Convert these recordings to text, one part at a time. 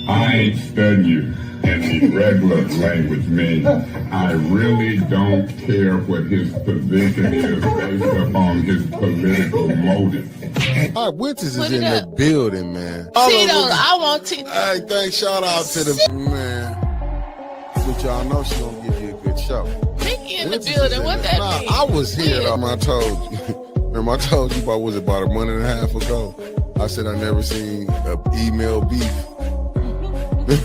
I ain't studying you. And the regular language means I really don't care what his position is based upon his political motive. All right, Winters is in the building, man. Tito, I want Tito. Hey, thanks. Shout out to the man. But y'all know she gonna give you a good show. Mickey in the building. What that mean? I was here though. I told you. Remember, I told you about, was it about a month and a half ago? I said I never seen an email beef.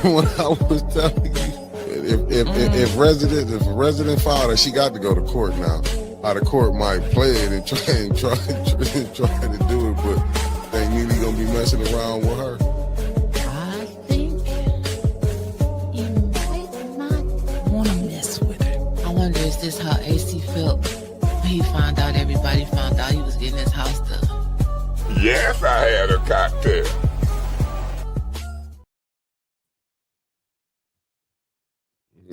When I was telling you, if a resident filed her, she got to go to court now. How the court might play it and try to do it, but they really gonna be messing around with her. I think you might not want to mess with her. I wonder, is this how AC felt when he found out everybody found out he was getting his house done? Yes, I had a cocktail.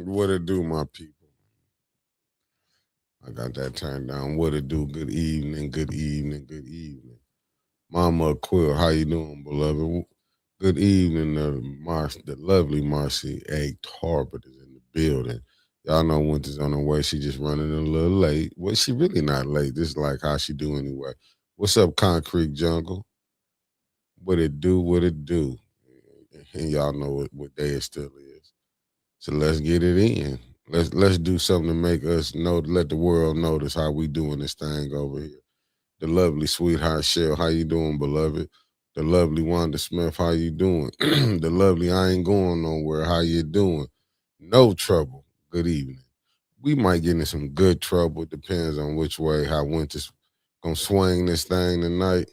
What it do, my people? I got that turned down. What it do? Good evening, good evening, good evening. Mama Quill, how you doing, beloved? Good evening, the lovely Marcy A. Tarbert is in the building. Y'all know Winter's on her way. She just running a little late. Well, she really not late. This is like how she do anyway. What's up, Concrete Jungle? What it do, what it do. And y'all know what day it still is. So let's get it in. Let's do something to make us know, let the world notice how we doing this thing over here. The lovely sweetheart Shell, how you doing, beloved? The lovely Wanda Smith, how you doing? The lovely I Ain't Going Nowhere, how you doing? No trouble, good evening. We might get in some good trouble, depends on which way, how Winter's gonna swing this thing tonight.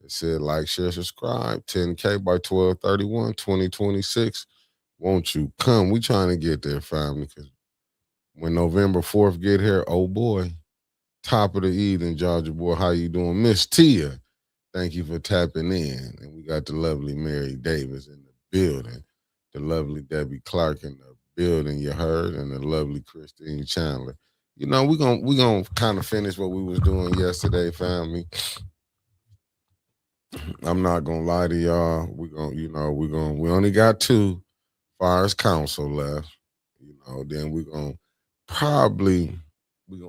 It said like, share, subscribe, 10K by 12/31, 2026. Won't you come? We trying to get there, family, because when November 4th get here, oh boy, top of the evening, Georgia boy, how you doing? Miss Tia, thank you for tapping in. And we got the lovely Mary Davis in the building, the lovely Debbie Clark in the building, you heard, and the lovely Christine Chandler. You know, we gonna kind of finish what we was doing yesterday, family. I'm not gonna lie to y'all. We only got 2 fires council left. You know, then we're gonna probably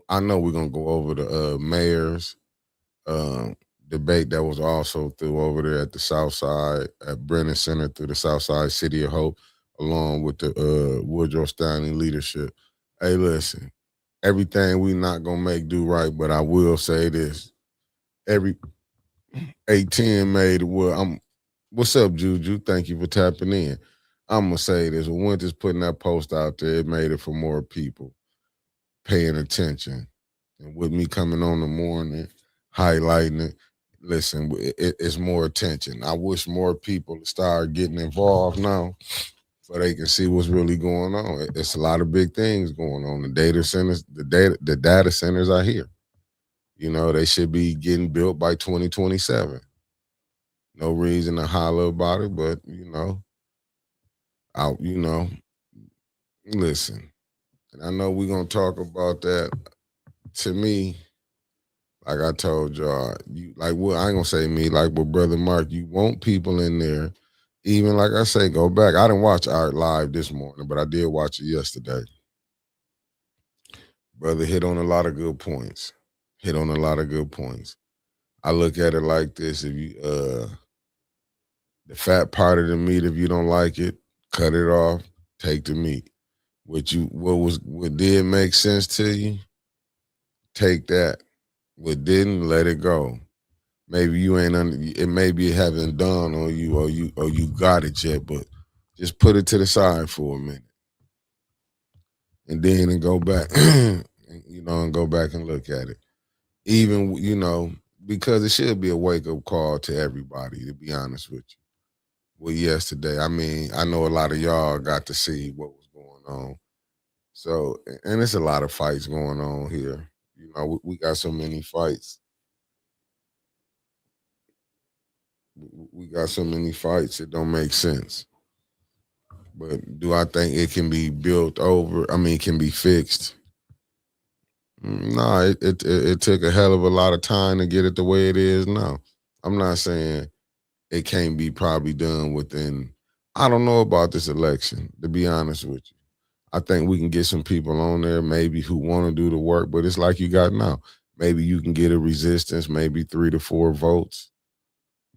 I know we're gonna go over the mayor's debate that was also through over there at the South Side at Brennan Center through the South Side City of Hope, along with the Woodrow Stanley leadership. Hey, listen, everything we not gonna make do right, but I will say this: every 810 made well. What's up, Juju? Thank you for tapping in. I'm gonna say this: when Winter's putting that post out there, it made it for more people paying attention. And with me coming on the morning, highlighting it, listen, it's more attention. I wish more people start getting involved now so they can see what's really going on. It's a lot of big things going on. The data centers, the data centers are here. You know, they should be getting built by 2027. No reason to holler about it, but listen. And I know we're gonna talk about that. To me, like I told y'all, I ain't gonna say me, like with Brother Mark, you want people in there. Even like I say, go back. I didn't watch Art live this morning, but I did watch it yesterday. Brother hit on a lot of good points. I look at it like this: if you the fat part of the meat, if you don't like it, cut it off, take the meat. What did make sense to you, take that. What didn't, let it go. Maybe you ain't it maybe it haven't dawned on you or you got it yet, but just put it to the side for a minute. And then go back, and go back and look at it. Even, because it should be a wake-up call to everybody, to be honest with you. Well, yesterday, I mean, I know a lot of y'all got to see what was going on. So, and it's a lot of fights going on here. We got so many fights. We got so many fights, it don't make sense. But do I think it can be built over? I mean, it can be fixed? No, it took a hell of a lot of time to get it the way it is now. I'm not saying it can't be probably done within I don't know about this election, to be honest with you. I think we can get some people on there maybe who want to do the work, but it's like you got now. Maybe you can get a resistance, maybe 3 to 4 votes.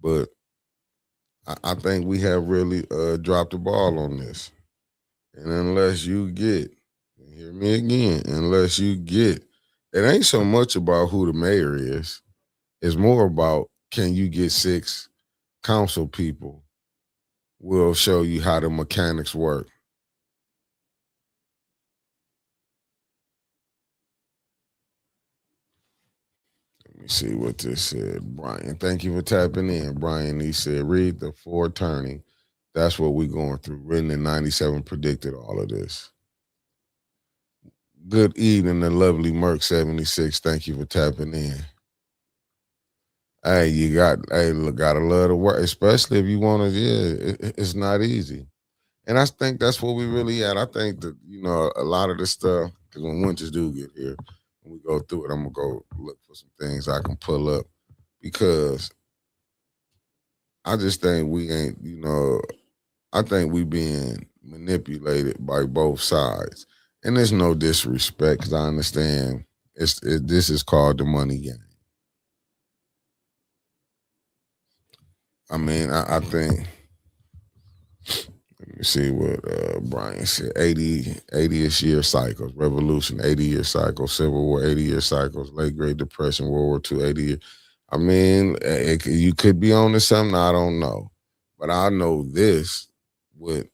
But I think we have really dropped the ball on this. And unless you get, hear me again, unless you get, it ain't so much about who the mayor is. It's more about can you get 6 council people will show you how the mechanics work. Let me see what this said. Brian, thank you for tapping in. Brian, he said, read the 4 turning. That's what we're going through. Written in 97 predicted all of this. Good evening, the lovely Merc 76. Thank you for tapping in. Hey, gotta love the work, especially if you want to. Yeah, it's not easy, and I think that's what we really at. I think that a lot of this stuff, because when winters do get here, when we go through it, I'm gonna go look for some things I can pull up because I just think we ain't. I think we being manipulated by both sides, and there's no disrespect because I understand this is called the money game. I mean, I think. Let me see what Brian said. 80-ish year cycles, revolution, 80-year cycles, Civil War, 80-year cycles, late Great Depression, World War II, 80 years. I mean, you could be on to something, I don't know. But I know this with,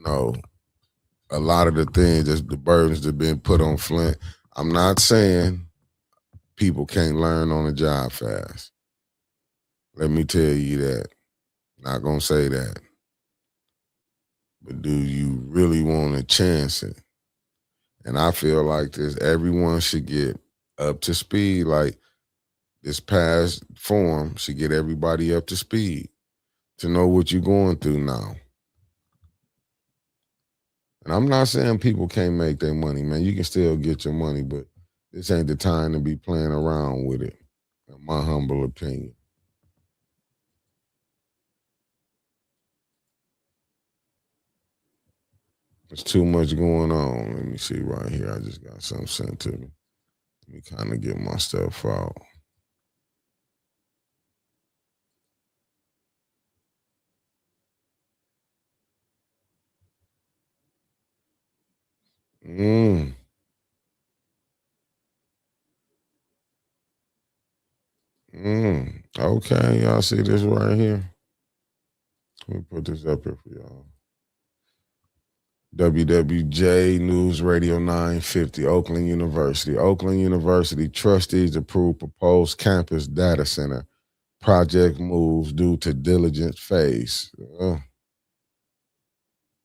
a lot of the things, just the burdens that have been put on Flint. I'm not saying people can't learn on the job fast. Let me tell you that. Not going to say that. But do you really want to chance it? And I feel like this, everyone should get up to speed. Like this past form should get everybody up to speed to know what you're going through now. And I'm not saying people can't make their money, man. You can still get your money, but this ain't the time to be playing around with it, in my humble opinion. There's too much going on. Let me see right here. I just got something sent to me. Let me kind of get my stuff out. Okay, y'all see this right here? Let me put this up here for y'all. WWJ News Radio 950, Oakland University. Oakland University trustees approve proposed campus data center. Project moves due to diligence phase.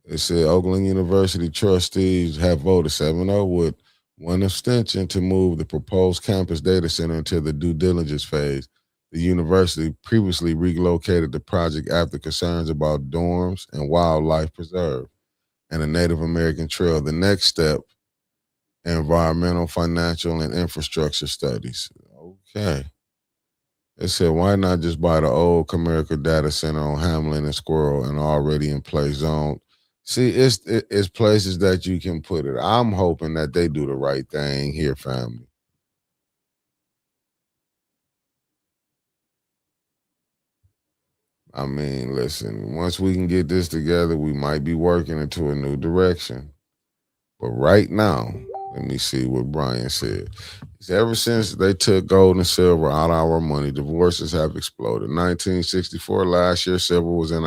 It said Oakland University trustees have voted 7-0 with one abstention to move the proposed campus data center into the due diligence phase. The university previously relocated the project after concerns about dorms and wildlife preserve and a Native American trail. The next step, environmental, financial, and infrastructure studies. Okay. They said, why not just buy the old Comerica data center on Hamlin and Squirrel and already in place zone? See, it's places that you can put it. I'm hoping that they do the right thing here, family. I mean, listen, once we can get this together, we might be working into a new direction. But right now, let me see what Brian said. Ever since they took gold and silver out of our money, divorces have exploded. 1964, last year, silver was in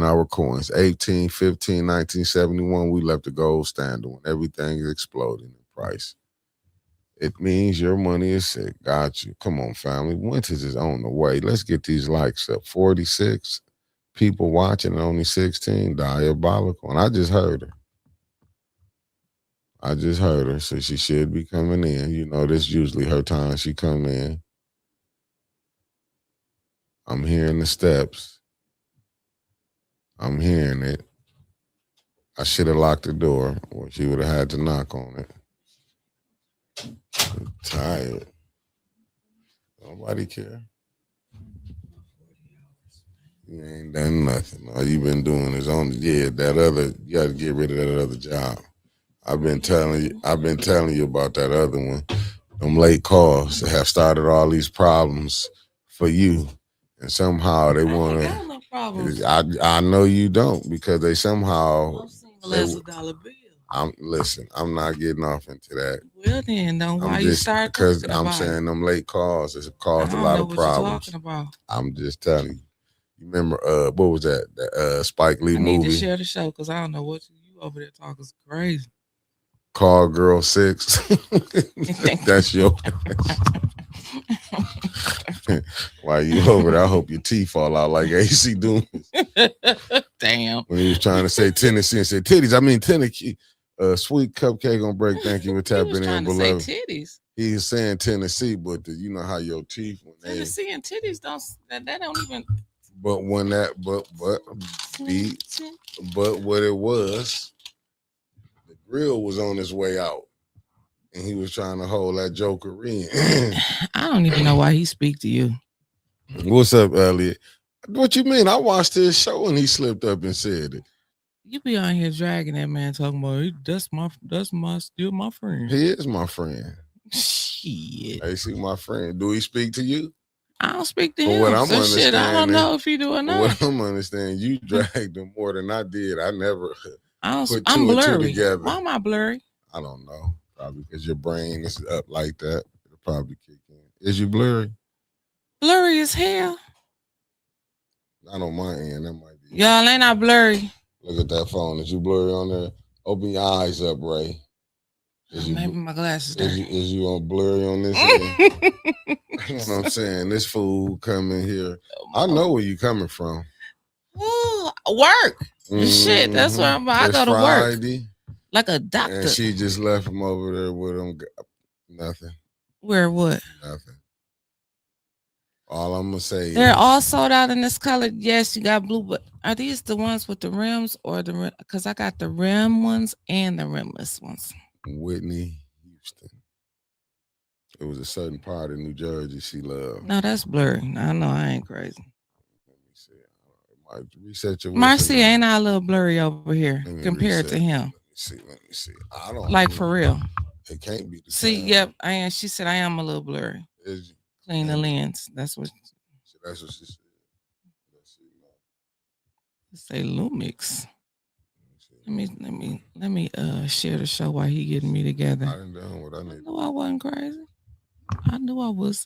our coins. 1815, 1971, we left the gold standard when everything is exploding in price. It means your money is sick. Got you. Come on, family. Winters is on the way. Let's get these likes up. 46 people watching and only 16. Diabolical. And I just heard her. So she should be coming in. This usually her time she come in. I'm hearing the steps. I'm hearing it. I should have locked the door, or she would have had to knock on it. I'm tired. Nobody care. You ain't done nothing. All you been doing is on you gotta get rid of that other job. I've been telling you about that other one. Them late calls have started all these problems for you. And somehow they want to. No problems. I know you don't because they somehow. I'm single as a dollar bill. I'm not getting off into that. Well then, why you start because talking I'm about saying them late calls has caused a I don't lot know of what problems. you're talking about. I'm just telling you. You remember what was that? That Spike Lee movie? I need to share the show because I don't know what you over there talking is crazy. Call Girl 6. That's your. While you over there, I hope your teeth fall out like AC Doom. Damn. When he was trying to say Tennessee and say titties, I mean Tennessee. Sweet cupcake on break. Thank you for tapping in, beloved. Say titties. He's saying Tennessee, but you know how your teeth when Tennessee and titties don't even. But when that but what it was, the grill was on his way out, and he was trying to hold that joker in. I don't even know why he speak to you. What's up, Elliot? What you mean? I watched his show and he slipped up and said it. You be on here dragging that man talking about that's still my friend. He is my friend. Shit. Hey, see my friend. Do he speak to you? I don't speak to him. What I'm shit, I don't know if he do or not. What I'm understanding, you dragged him more than I did. I never put I'm two blurry. and two together. Why am I blurry? I don't know. Probably because your brain is up like that. It'll probably kick in. Is you blurry? Blurry as hell. Not on my end. That might be. Y'all ain't I blurry. Look at that phone. Is you blurry on there? Open your eyes up, Ray. Maybe my glasses. Is you on blurry on this end? You know what I'm saying? This fool coming here. I know where you coming from. Ooh, work. Shit, that's where I go to Friday, work. Like a doctor. And she just left him over there with him. Nothing. Where what? Nothing. All I'm gonna say they're all sold out in this color. Yes, you got blue, but are these the ones with the rims or the rim? Because I got the rim ones and the rimless ones. Whitney Houston. It was a certain part of New Jersey she loved. No, that's blurry. I know I ain't crazy. Let me see. I might reset your Marcy ain't I a little blurry over here compared to him. Let me see. I don't like for real. It can't be the same. Yep. I am. She said I am a little blurry. Clean the lens. That's what she said. Let's see now. Let's say Lumix. Let me share the show while he getting me together. I didn't know what I need. I wasn't crazy. I knew I was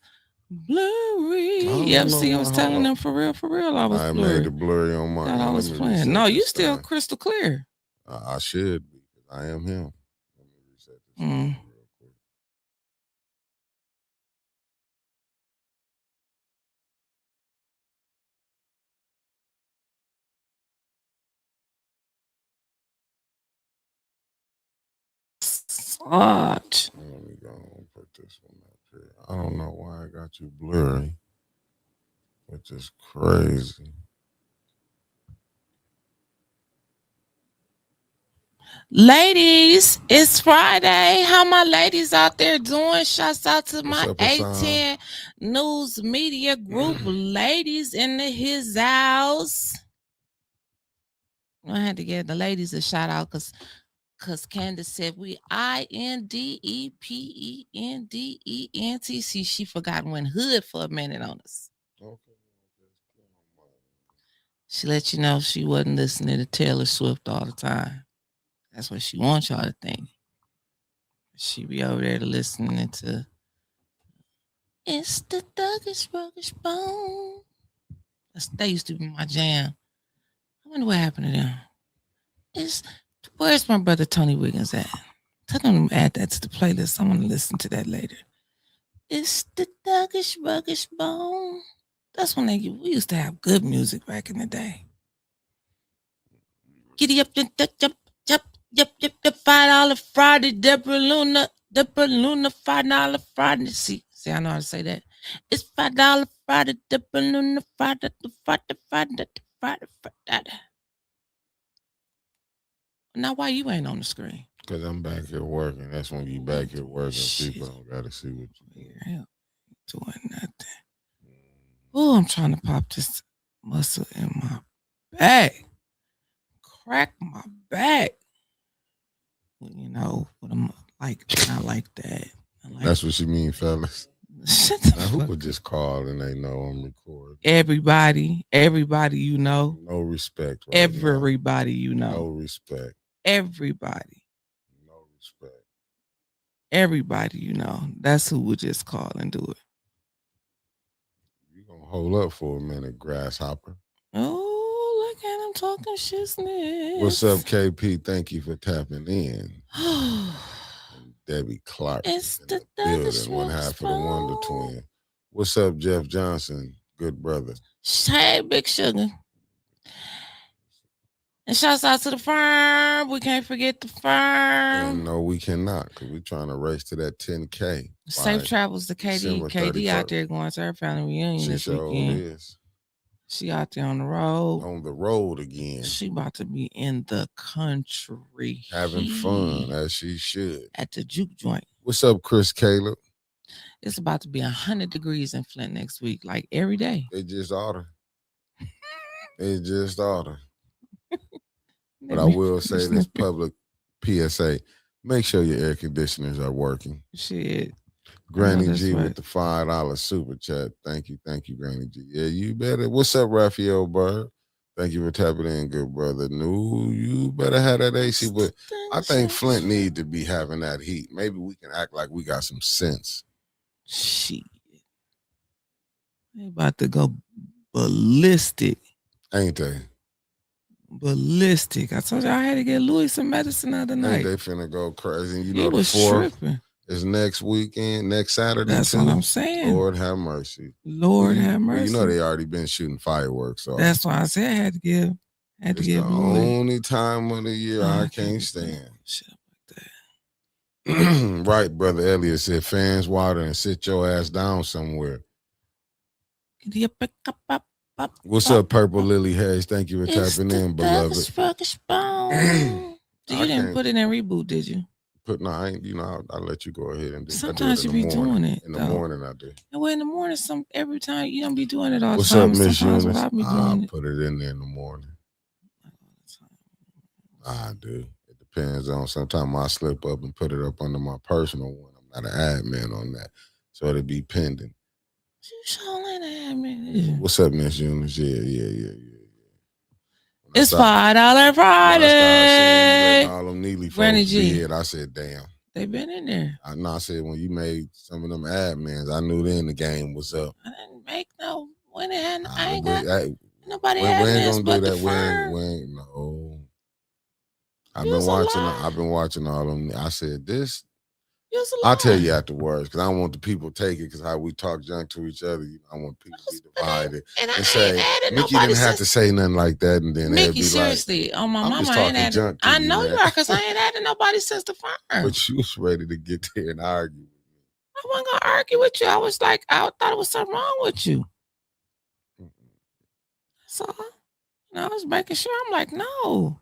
blurry. Yep, see, I was telling them for real, I was blurry. I made it blurry on my. I was playing. No, you still crystal clear. I should be. I am him. Let me reset this real quick. What? Let me go and put this one up here. I don't know why I got you blurry, which is crazy. Ladies, it's Friday. How my ladies out there doing? Shouts out to my 810 News Media Group ladies in his house. I had to give the ladies a shout out because Candace said we INDEPENDENT. See, she forgot when hood for a minute on us. Okay. She let you know she wasn't listening to Taylor Swift all the time. That's what she wants y'all to think. She be over there listening to It's the Thuggish Ruggish Bone. That used to be my jam. I wonder what happened to them. Where's my brother Tony Wiggins at? Tell them to add that to the playlist. I want to listen to that later. It's the Thuggish Ruggish Bone. That's when we used to have good music back in the day. Giddy up, jump. Yep, $5 Friday, Deborah Luna, $5 Friday. See, I know how to say that. It's $5 Friday, Deborah Luna, Friday. Now, why you ain't on the screen? Because I'm back here working. That's when you back here working. People don't got to see what you're doing. Nothing. Oh, I'm trying to pop this muscle in my back. Crack my back. You know, what I'm like, not like that. That's what you mean, fellas. Shut the Now, who fuck would just call and they know I'm recording? Everybody you know. No respect. Right everybody now. You know. No respect. Everybody. No respect. Everybody you know. That's who would just call and do it. You gonna hold up for a minute, grasshopper. Oh, look at him talking shizness. What's up, KP? Thank you for tapping in. Debbie Clark it's in the building, one half of the Wonder Twin. What's up, Jeff Johnson? Good brother. Hey, Big Sugar. And shouts out to the firm. We can't forget the firm. And no, we cannot, because we're trying to race to that 10K. Safe travels to KD. KD out there going to her family reunion this weekend. Is. She out there on the road. On the road again. She about to be in the country. Having fun, as she should. At the juke joint. What's up, Chris Caleb? It's about to be 100 degrees in Flint next week, like every day. They just order. But I will say this public PSA. Make sure your air conditioners are working. Shit. Granny G with the $5 super chat. Thank you, Granny G. Yeah, you better. What's up, Raphael Bird? Thank you for tapping in, good brother. No, you better have that AC. But I think Flint need to be having that heat. Maybe we can act like we got some sense. Shit. They about to go ballistic. Ain't they? Ballistic. I told you I had to get Louis some medicine the other night. Ain't they finna go crazy? You know, the 4th is next weekend, next Saturday. That's what I'm saying. Lord have mercy. Lord have mercy. You know they already been shooting fireworks. So that's why I said I had to give. It's the only time of the year I can't stand. Shit like that. Right, brother Elliot said, fans water and sit your ass down somewhere. What's up, Purple Lily Hayes? Thank you for tapping in, beloved. You didn't put it in reboot, did you? I ain't. You know, I'll let you go ahead and do. Sometimes you be doing it in the morning. I do. And well, in the morning, every time you don't be doing it all What's the time. What's up, Miss Eunice? I'll put it in there in the morning. I do. It depends on. Sometimes I slip up and put it up under my personal one. I'm not an admin on that, so it'll be pending. You sure ain't an admin. What's up, Miss Eunice? Yeah. It's $5 Friday. All them Neely folks did. I said, damn. They been in there. I said, when you made some of them admins, I knew then the game was up. I didn't make no. When it had, I ain't got nobody admins but the firm. No. I've been watching all them. I said, this. I'll tell you afterwards, because I don't want the people to take it, because how we talk junk to each other, I want people to be divided and say, Mickey didn't have to say nothing like that, and then Mickey, seriously, like, my mama ain't added. I know you are, because I ain't added nobody since the firm. But you was ready to get there and argue with me. I wasn't gonna argue with you. I was like, I thought it was something wrong with you. So, I was making sure. I'm like, no,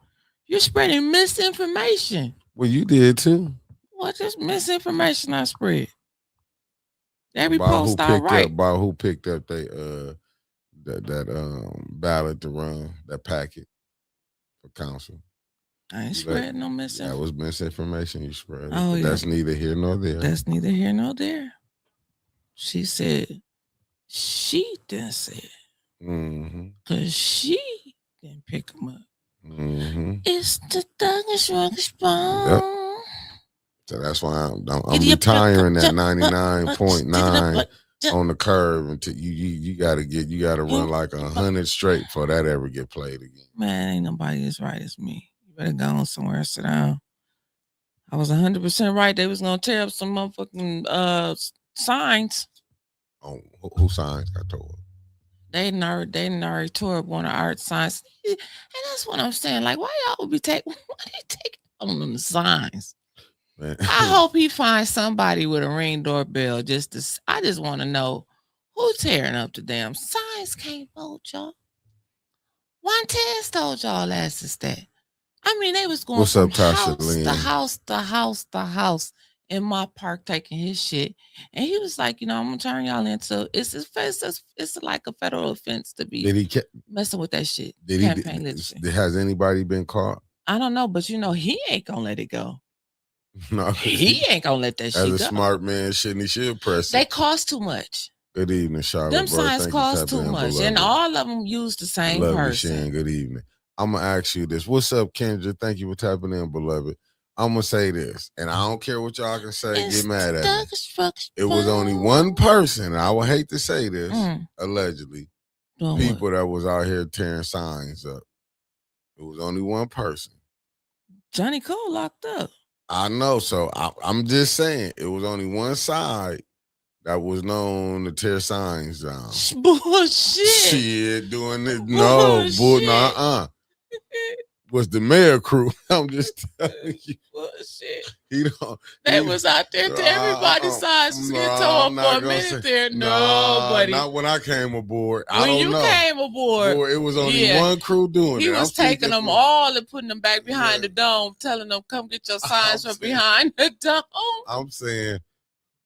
you're spreading misinformation. Well, you did too. What just misinformation I spread? Every post I write. About who picked up that ballot to run that packet for council. I ain't spreading no misinformation. That was misinformation you spread. Oh, yeah. That's neither here nor there. That's neither here nor there. She said she didn't say it. Because she didn't pick them up. It's the Thuggish Ruggish Bone. So that's why I'm retiring at 99.9 on the curve until you gotta run like 100 straight before that ever get played again. Man, ain't nobody as right as me. You better go on somewhere and sit down. I was 100% right. They was gonna tear up some motherfucking signs. Oh, who signs got tore up? They already tore up one of art signs. And that's what I'm saying. Like, why y'all be taking on them signs? Man. I hope he finds somebody with a Ring doorbell. I just want to know who's tearing up the damn signs. Can't vote, y'all. One test told y'all last is that. I mean, they was going from house to house in my park taking his shit, and he was like, I'm gonna turn y'all into it's like a federal offense to be messing with that shit. Campaign literacy. Has anybody been caught? I don't know, but he ain't gonna let it go. No, he ain't gonna let that shit go. As a smart man, he should press it. They cost too much. Good evening, Charlotte. Them signs cost too much, and all of them use the same person. Good evening. I'm gonna ask you this. What's up, Kendra? Thank you for tapping in, beloved. I'm gonna say this, and I don't care what y'all can say. Get mad at me. It was only one person. I would hate to say this, allegedly, people that was out here tearing signs up. It was only one person. Johnny Cole locked up. I know. So I'm just saying, it was only one side that was known to tear signs down. Bullshit. Shit, doing it. No, was the mayor crew. I'm just telling you. Bullshit. They was out there to everybody's sides was getting tore up for a minute there. Nobody. Not when I came aboard. When you came aboard. It was only one crew doing it. He was taking them all and putting them back behind the dome, telling them, come get your signs from behind the dome. I'm saying,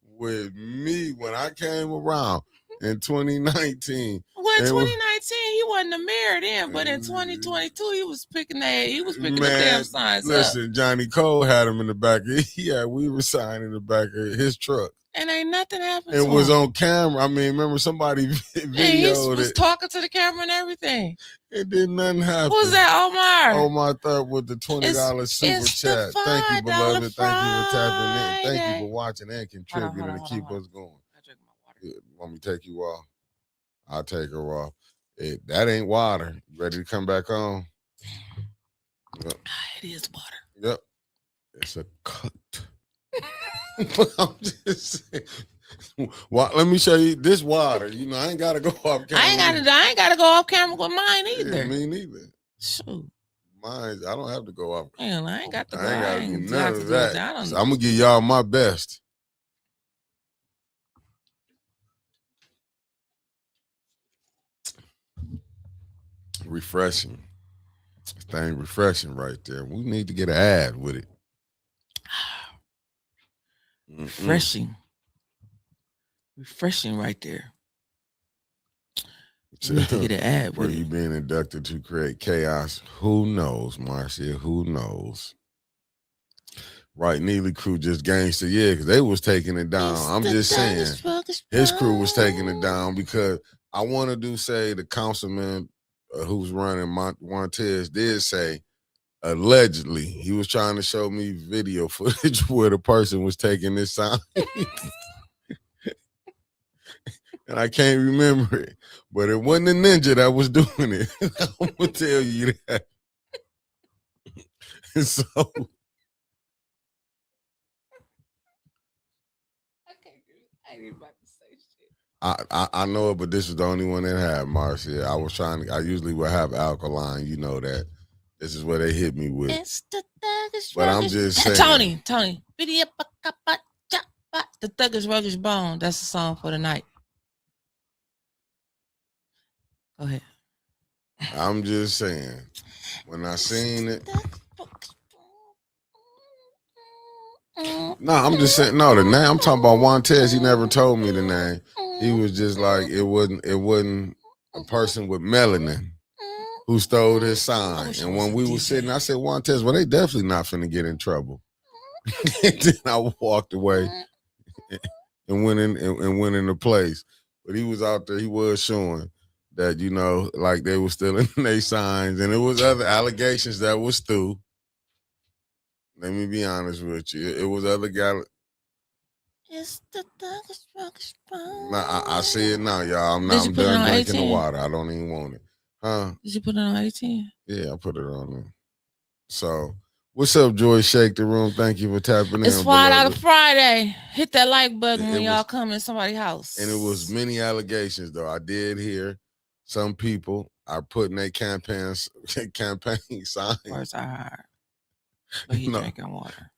with me, when I came around in 2019. Well, in 2019, he wasn't the mayor then, but in 2022, he was picking the damn signs listen, up. Johnny Cole had him in the back. We were signing in the back of his truck. And ain't nothing happened It was on camera. I mean, remember somebody videoed he was talking to the camera and everything. It did nothing happen. Who's that, Omar? Omar thought with the $20 super chat. Thank you, beloved. Thank you for tapping in. Thank you for watching and contributing to keep us going. I drink my water. Want me to take you off? I'll take her off. That ain't water. You ready to come back on? Yep. It is water. Yep. It's a cut. I'm just saying. Let me show you this water. I ain't gotta go off camera. I ain't gotta go off camera with mine either. Yeah, me neither. Shoot. Mine, I don't have to go off. Man, I ain't got to go. I ain't gotta do none of that. So I'm gonna give y'all my best. Refreshing. Thing refreshing right there. We need to get an ad with it. Refreshing. Refreshing right there. We need to get an ad with it. You being inducted to create chaos? Who knows, Marcia? Who knows? Right, Neely crew just gangster, because they was taking it down. I'm just saying, his crew was taking it down because I want to say the councilman who's running Montez did say allegedly he was trying to show me video footage where the person was taking this sign. And I can't remember it, but it wasn't a ninja that was doing it. I'm gonna tell you that. So I ain't about to say shit. I know it, but this is the only one that had Marcia. I usually would have alkaline, you know that. This is where they hit me with. But I'm just saying. Tony. The Thuggish Ruggish Bone. That's the song for the night. Go ahead. I'm just saying. When I seen it. No, I'm just saying. No, the name. I'm talking about Montez. He never told me the name. He was just like it wasn't a person with melanin who stole his sign. And when we were sitting, I said, Montez, well, they definitely not finna get in trouble. And then I walked away and went in the place. But he was out there. He was showing that like they were stealing their signs, and it was other allegations that was Stu. Let me be honest with you. It was other guys. It's the Thuggish Ruggish Bone. Nah, I see it now, y'all. I'm done drinking the water. I don't even want it. Huh? Did you put it on 18? Yeah, I put it on there. So, what's up, Joy? Shake the room. Thank you for tapping in. It's Friday out of Friday. Hit that like button when y'all come in somebody's house. And it was many allegations, though. I did hear some people are putting their campaign signs. Words I heard. But he drinking water.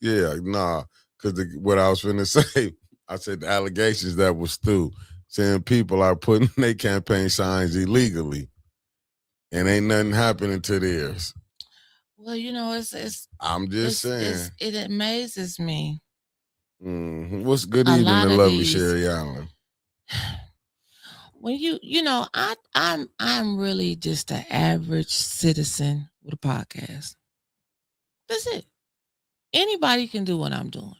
Yeah, nah. Because what I was finna say, I said the allegations that was Stu, saying people are putting their campaign signs illegally, and ain't nothing happening to theirs. Well, it's I'm just saying. it amazes me. What's good A evening lot to of lovely these Sherry Allen? when I'm really just an average citizen with a podcast. That's it. Anybody can do what I'm doing.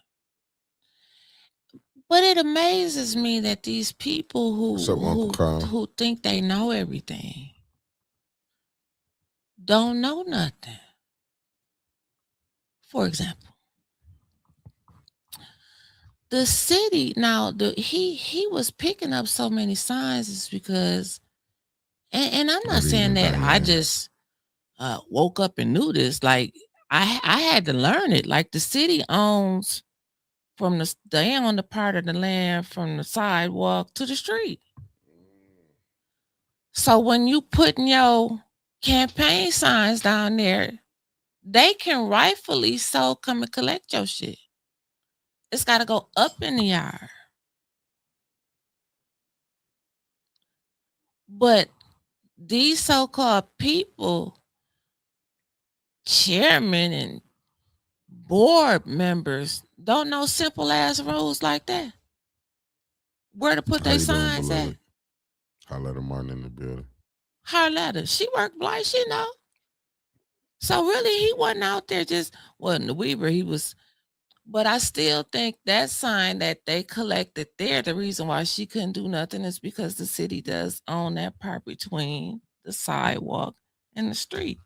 But it amazes me that these people What's up, Uncle Carl? who think they know everything don't know nothing. For example, the city now he was picking up so many signs is because and I'm not Good saying evening, that I Diane. just woke up and knew this. Like I had to learn it. Like the city owns from they own the part of the land from the sidewalk to the street. So when you putting your campaign signs down there, they can rightfully so come and collect your shit. It's got to go up in the yard. But these so-called people, chairmen and board members, don't know simple ass rules like that. Where to put How their you doing, signs beloved? at? Holla Martin in the building. Harletta, she worked blind, she know. So really, he wasn't out there just wasn't the Weaver. He was, but I still think that sign that they collected there, the reason why she couldn't do nothing is because the city does own that part between the sidewalk and the street.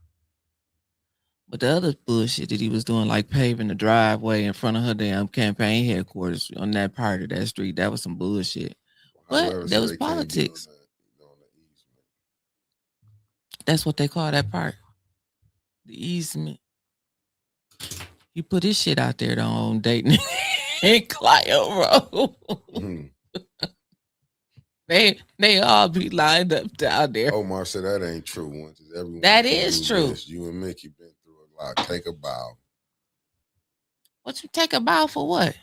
But the other bullshit that he was doing, like paving the driveway in front of her damn campaign headquarters on that part of that street, that was some bullshit. But there was politics. That's what they call that part. The easement. He put his shit out there though on Dayton and Clio Road. They all be lined up down there. Omar said that ain't true. That is true. This. You and Mickey been through a lot. Take a bow. What you take a bow for? What?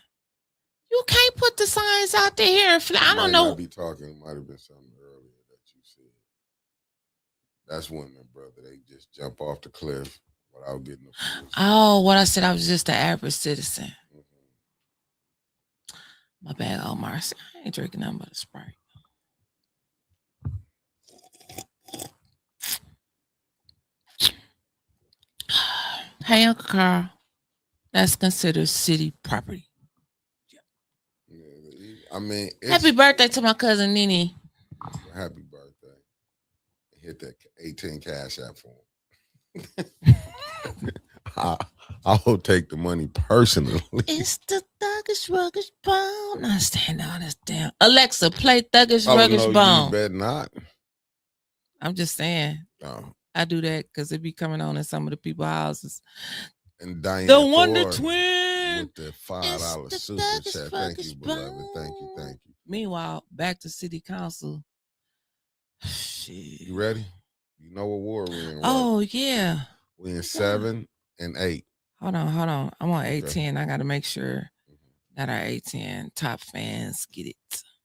You can't put the signs out there here and fly. I don't know. Might be talking. It might have been something earlier that you said. That's women, brother. They just jump off the cliff without getting the food. Oh, what I said, I was just an average citizen. My bad, Omar. I ain't drinking nothing but a Sprite. Hey, Uncle Carl. That's considered city property. I mean, happy birthday to my cousin Nene. Happy birthday. Hit that 18 cash app for him. I will take the money personally. It's the Thuggish Ruggish Bone. I stand on this damn. Alexa, play Thuggish Ruggish Bone. You better not. I'm just saying. Oh. I do that because it be coming on in some of the people's houses. And Diane, the Wonder Twin with the $5 super chat. Thank you, beloved. Thank you. Meanwhile, back to City Council. Shit. You ready? You know what war we're in, right? Oh yeah. We're in 7 and 8. Hold on. I'm on 810. I gotta make sure that our 810 top fans get it.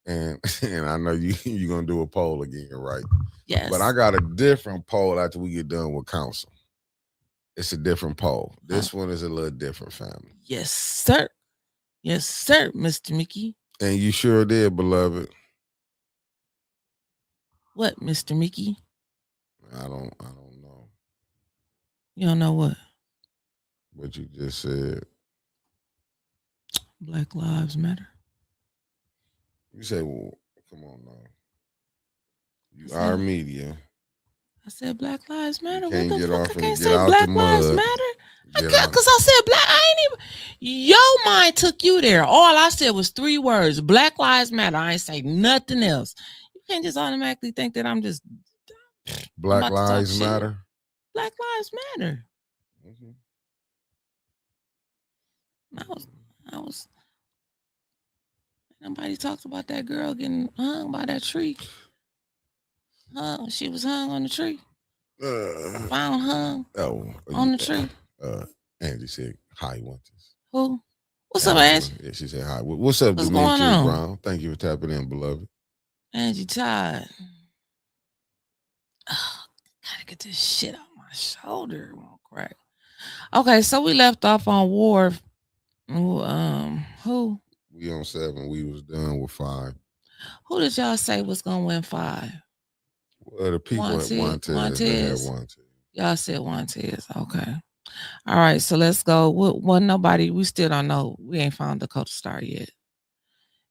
And I know you're gonna do a poll again, right? Yes. But I got a different poll after we get done with council. It's a different poll. This one is a little different, family. Yes, sir. Yes, sir, Mr. Mickey. And you sure did, beloved. What, Mr. Mickey? I don't know. You don't know what? What you just said. Black Lives Matter. You say, well, come on now. You are media. I said Black Lives Matter. You can't what the get fuck? off I can't and say get out Black the Lives mud. Matter. Because I said black. I ain't even. Your mind took you there. All I said was 3 words: Black Lives Matter. I ain't say nothing else. You can't just automatically think that I'm just. Black Lives Matter. Black Lives Matter. Mm-hmm. I was. Nobody talks about that girl getting hung by that tree. She was hung on the tree. Found hung on the tree. Angie said hi, Winters. Who? What's up, Angie? Yeah, she said hi. What's up, What's going Demetrius on? Brown? Thank you for tapping in, beloved. Angie tired. Oh, gotta get this shit out my shoulder. It won't crack. Okay, so we left off on Ward. Who We on 7. We was done with 5. who did y'all say was gonna win 5? Well, the people at Montez, they had Montez. Y'all said Montez. Okay. All right, so let's go. Well, nobody. We still don't know. We ain't found Dakota Star yet.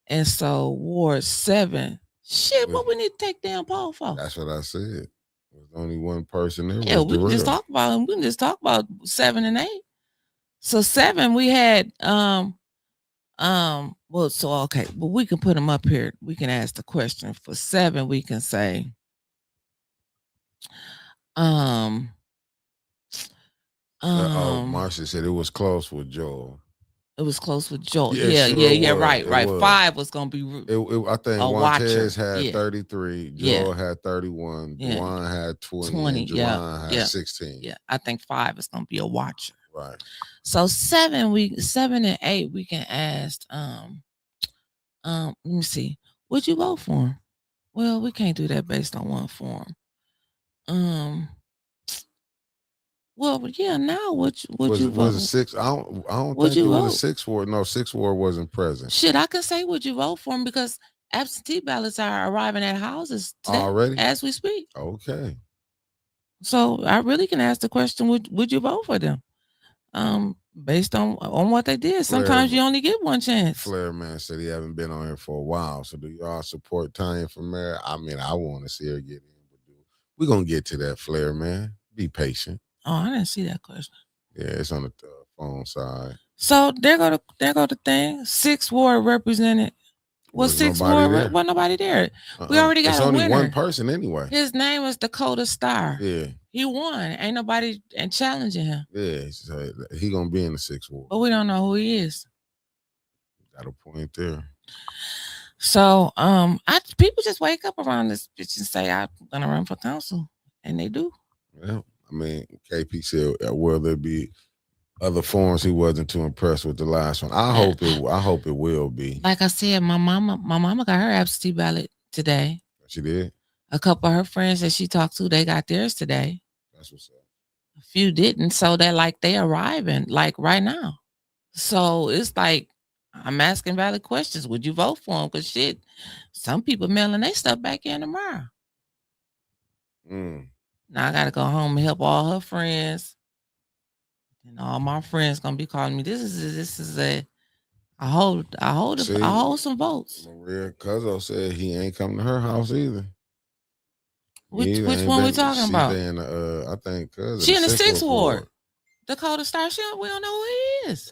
And so Ward 7. Shit, what we need to take down Paul for? That's what I said. There's only one person there. Yeah, we can just talk about him. We can just talk about 7 and 8. So 7, we had well, so okay, but we can put them up here. We can ask the question for 7. We can say, Marcia said it was close with Joel. It was close with Joel. Yeah, right. 5 was gonna be. I think Montez had 33. Joel had 31. Juwan had 20. And Juwan had 16. Yeah, I think 5 is gonna be a watcher. Right. So 7 and 8, we can ask. Let me see. Would you vote for him? Well, we can't do that based on one form. Well, yeah. Now, would you vote? Was it 6? I don't think it was a 6 ward. No, 6 ward wasn't present. Shit, I can say would you vote for him because absentee ballots are arriving at houses today, already as we speak. Okay. So I really can ask the question: Would you vote for them? Based on what they did. Sometimes you only get one chance. Flair Man said he haven't been on here for a while. So do y'all support Tanya for mayor? I mean, I want to see her get in, but we're gonna get to that, Flair Man. Be patient. Oh, I didn't see that question. Yeah, it's on the phone side. So there go the thing. 6 ward represented. Was 6 ward? Wasn't nobody there. We already got a winner. It's only one person anyway. His name was Dakota Star. Yeah. He won. Ain't nobody challenging him. Yeah, so he gonna be in the 6th ward. But we don't know who he is. Got a point there. So people just wake up around this bitch and say I'm gonna run for council, and they do. Well, I mean, KP said, will there be other forms? He wasn't too impressed with the last one. I hope it will be. Like I said, my mama got her absentee ballot today. She did. A couple of her friends that she talked to, they got theirs today. That's what's up. A few didn't, so they're like they arriving like right now. So it's like I'm asking valid questions. Would you vote for them? Because shit, some people mailing their stuff back in tomorrow. Now I gotta go home and help all her friends, and all my friends gonna be calling me. This is I hold some votes. Maria Cuzzo said he ain't coming to her house either. Which one we talking about? I think she in the 6th ward. Dakota Star. We don't know who he is.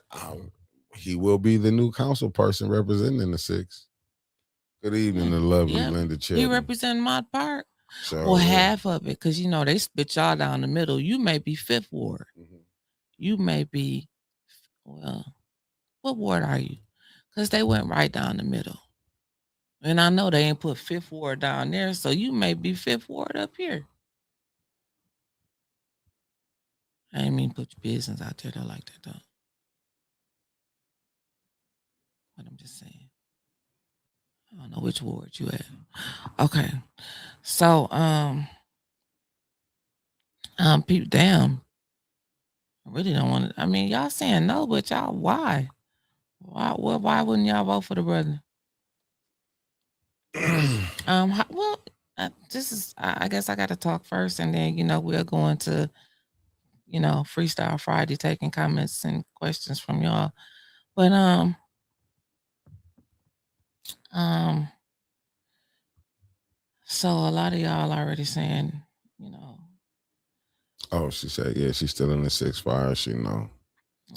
He will be the new council person representing the 6th. Good evening, the lovely Linda Chelton. He representing Mott Park. So, well, half of it, because they split y'all down the middle. You may be 5th ward. You may be, well, what ward are you? Because they went right down the middle. And I know they ain't put 5th ward down there, so you may be 5th ward up here. I ain't mean put your business out there though like that though. But I'm just saying. I don't know which ward you at. Okay. So people, damn. I really don't want to. I mean, y'all saying no, but y'all, why? Why wouldn't y'all vote for the brother? Well, this is. I guess I got to talk first, and then we'll go into, Freestyle Friday, taking comments and questions from y'all. But so a lot of y'all already saying, Oh, she said, yeah, she's still in the 6th fire. She know.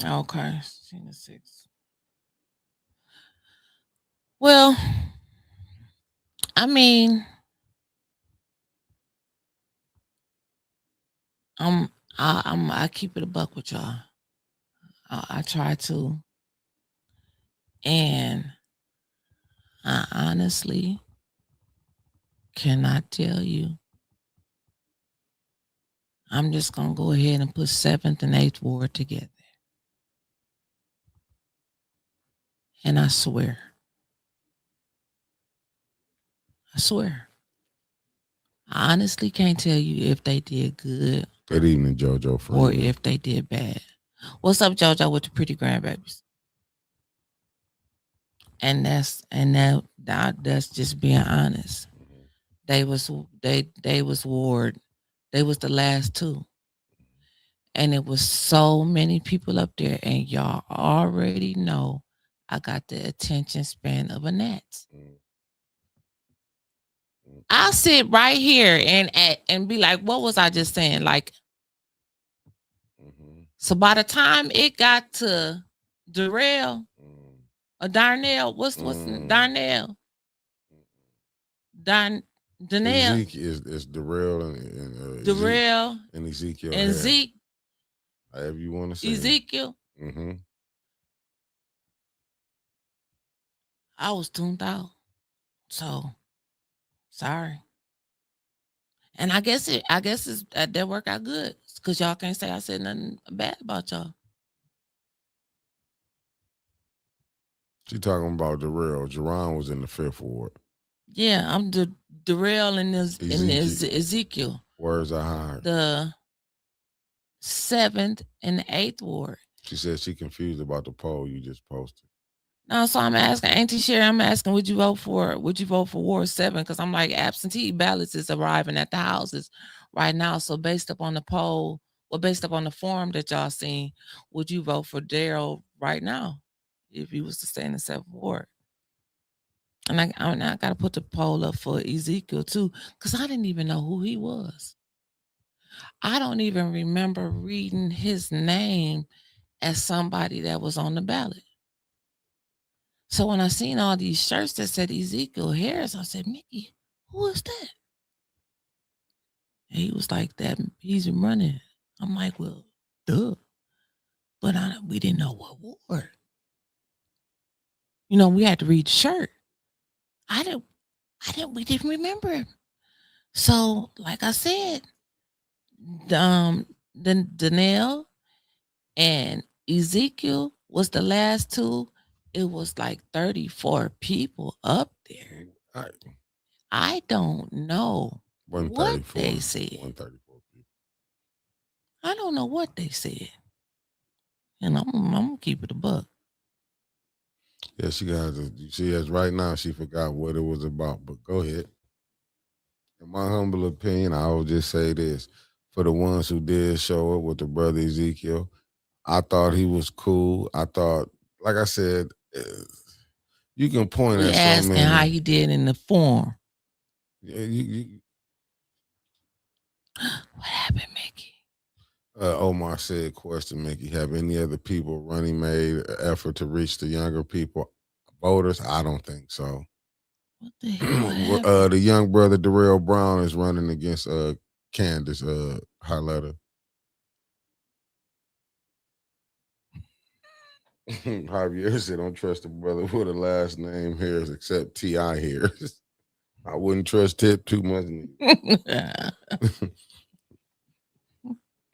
Okay, she's in the 6th. Well, I mean, I keep it a buck with y'all. I try to, and I honestly cannot tell you. I'm just gonna go ahead and put 7th and 8th ward together, and I swear, I honestly can't tell you if they did good Good evening, JoJo. Or if they did bad. What's up, JoJo, with the pretty grandbabies? And that's just being honest. They was Ward. They was the last two. And it was so many people up there, and y'all already know I got the attention span of a gnat. I'll sit right here and be like, what was I just saying? Like, so by the time it got to Darrell or Darnell, what's Darnell? Darnell. Is Darrell and Darrell and Ezekiel and Zeke. However you want to say Ezekiel. It. I was tuned out. So sorry. And I guess it's that worked out good. Because y'all can't say I said nothing bad about y'all. She talking about Darrell. Jerron was in the 5th ward. Yeah, I'm Darrell and Ezekiel. Words are hard. The 7th and the 8th ward. She said she confused about the poll you just posted. No, so I'm asking Auntie Sherry, I'm asking, would you vote for Ward 7? Because I'm like, absentee ballots is arriving at the houses right now. So based upon the poll, based upon the form that y'all seen, would you vote for Daryl right now if he was to stay in the 7th ward? And I got to put the poll up for Ezekiel too, because I didn't even know who he was. I don't even remember reading his name as somebody that was on the ballot. So when I seen all these shirts that said Ezekiel Harris, I said, Mickey, who is that? And he was like, that he's running. I'm like, well, duh. But we didn't know what ward. You know, we had to read the shirt. We didn't remember him. So, like I said, Danielle and Ezekiel was the last two. It was like 34 people up there. I don't know what they said. 134 people. I don't know what they said. And I'm gonna keep it a buck. Yeah, she has right now, she forgot what it was about, but go ahead. In my humble opinion, I will just say this. For the ones who did show up with the brother Ezekiel, I thought he was cool. I thought, like I said, you can point at so many. Asking how he did in the form. Yeah, what happened, Mickey? Omar said, question, Mickey, have any other people made an effort to reach the younger people, voters? I don't think so. What the hell? The young brother Darrell Brown is running against Candace Harletta. Javier said, don't trust a brother with a last name Harris except T.I. Harris. I wouldn't trust Tip too much.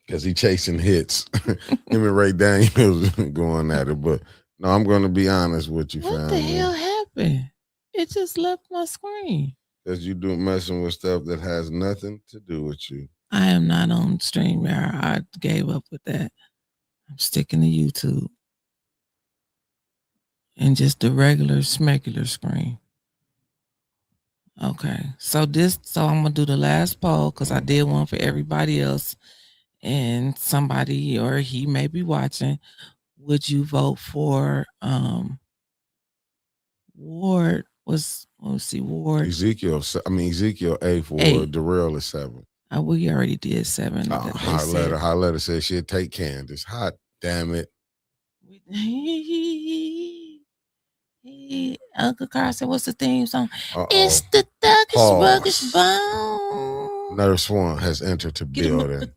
Because he chasing hits. Him and Ray Daniels going at it. But no, I'm going to be honest with you, fam. What the hell happened? It just left my screen. Because you messing with stuff that has nothing to do with you. I am not on StreamYard. I gave up with that. I'm sticking to YouTube. And just the regular smegular screen. Okay. So I'm gonna do the last poll because I did one for everybody else. And somebody or he may be watching. Would you vote for Ward? Ward. Ezekiel 8th ward. Darrell is 7. We already did 7. Harletta said she'd take Candace. Hot damn it. Uncle Carl said, what's the theme song? It's the thuggish bone. Nurse Swan has entered the building.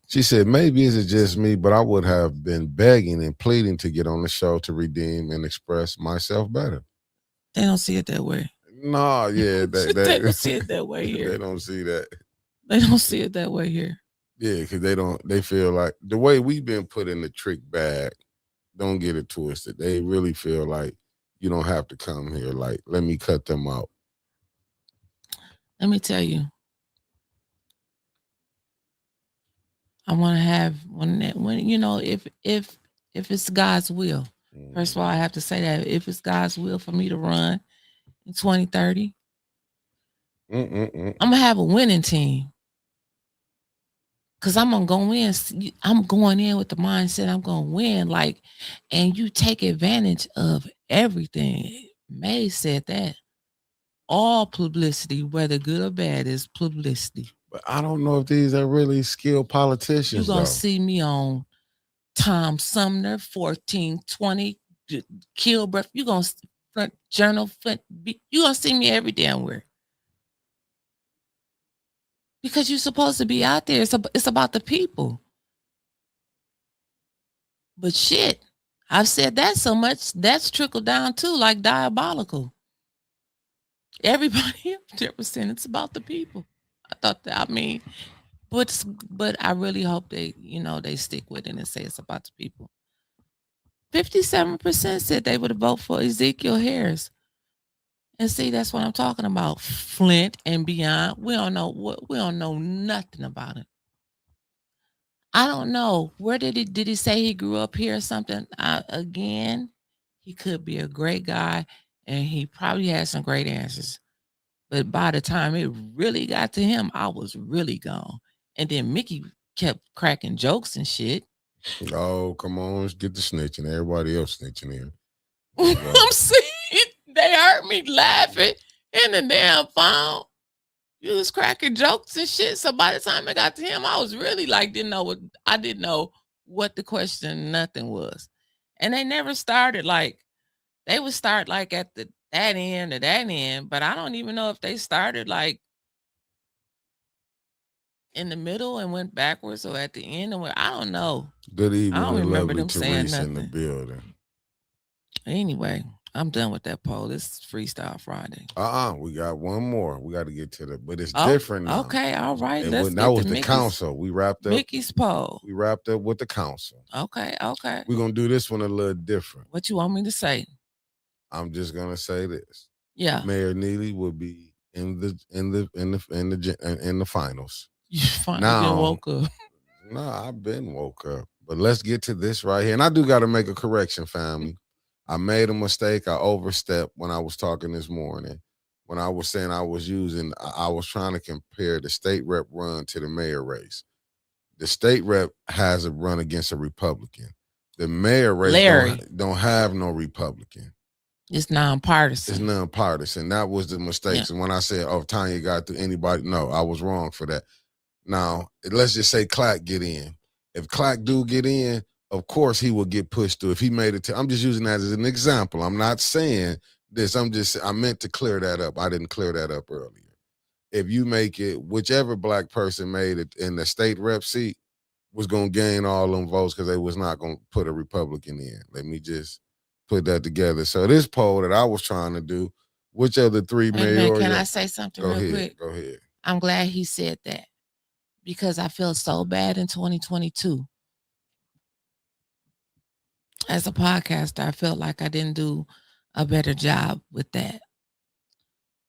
She said, maybe is it just me, but I would have been begging and pleading to get on the show to redeem and express myself better. They don't see it that way. No, yeah. They don't see it that way here. They don't see that. They don't see it that way here. Yeah, because they feel like the way we've been put in the trick bag, don't get it twisted. They really feel like you don't have to come here. Like, let me cut them out. Let me tell you. I want to have when if it's God's will. First of all, I have to say that if it's God's will for me to run in 2030, I'm gonna have a winning team. Cause I'm gonna go in. I'm going in with the mindset I'm gonna win. Like, and you take advantage of everything. May said that all publicity, whether good or bad, is publicity. But I don't know if these are really skilled politicians. You gonna though. see me on Tom Sumner, 1420, Kilbreath. You gonna front journal. You gonna see me every damn where. Because you're supposed to be out there. It's about the people. But shit, I've said that so much, that's trickled down too, like diabolical. Everybody up there was saying it's about the people. I thought that, but I really hope they stick with it and say it's about the people. 57% said they would vote for Ezekiel Harris. And see, that's what I'm talking about. Flint and beyond. We don't know nothing about it. I don't know. Where did he say he grew up here or something? Again, he could be a great guy and he probably had some great answers. But by the time it really got to him, I was really gone. And then Mickey kept cracking jokes and shit. Oh, come on, let's get the snitching. Everybody else snitching here. I'm seeing they heard me laughing in the damn phone. You was cracking jokes and shit. So by the time it got to him, I was really like, didn't know what the question nothing was. And they never started like, they would start like at that end or that end, but I don't even know if they started like in the middle and went backwards or at the end and I don't know. Good evening, I don't remember them Therese saying in the nothing. building. Anyway, I'm done with that poll. It's Freestyle Friday. We got one more. We got to get to the, but it's different now. Okay, all right. That was the council. We wrapped up Mickey's poll. We wrapped up with the council. Okay. We're gonna do this one a little different. What you want me to say? I'm just gonna say this. Yeah. Mayor Neely will be in the finals. You finally woke up. No, I've been woke up. But let's get to this right here. And I do got to make a correction, family. I made a mistake. I overstepped when I was talking this morning. When I was saying I was trying to compare the state rep run to the mayor race. The state rep has a run against a Republican. The mayor race don't have no Republican. It's nonpartisan. It's nonpartisan. That was the mistake. And when I said, Tanya got to anybody, no, I was wrong for that. Now, let's just say Clack get in. If Clack do get in, of course he will get pushed through. If he made it to, I'm just using that as an example. I'm not saying this. I meant to clear that up. I didn't clear that up earlier. If you make it, whichever black person made it in the state rep seat was going to gain all them votes because they was not going to put a Republican in. Let me just put that together. So this poll that I was trying to do, which of the three mayor? Can I say something real quick? Go ahead. I'm glad he said that because I feel so bad in 2022. As a podcaster, I felt like I didn't do a better job with that.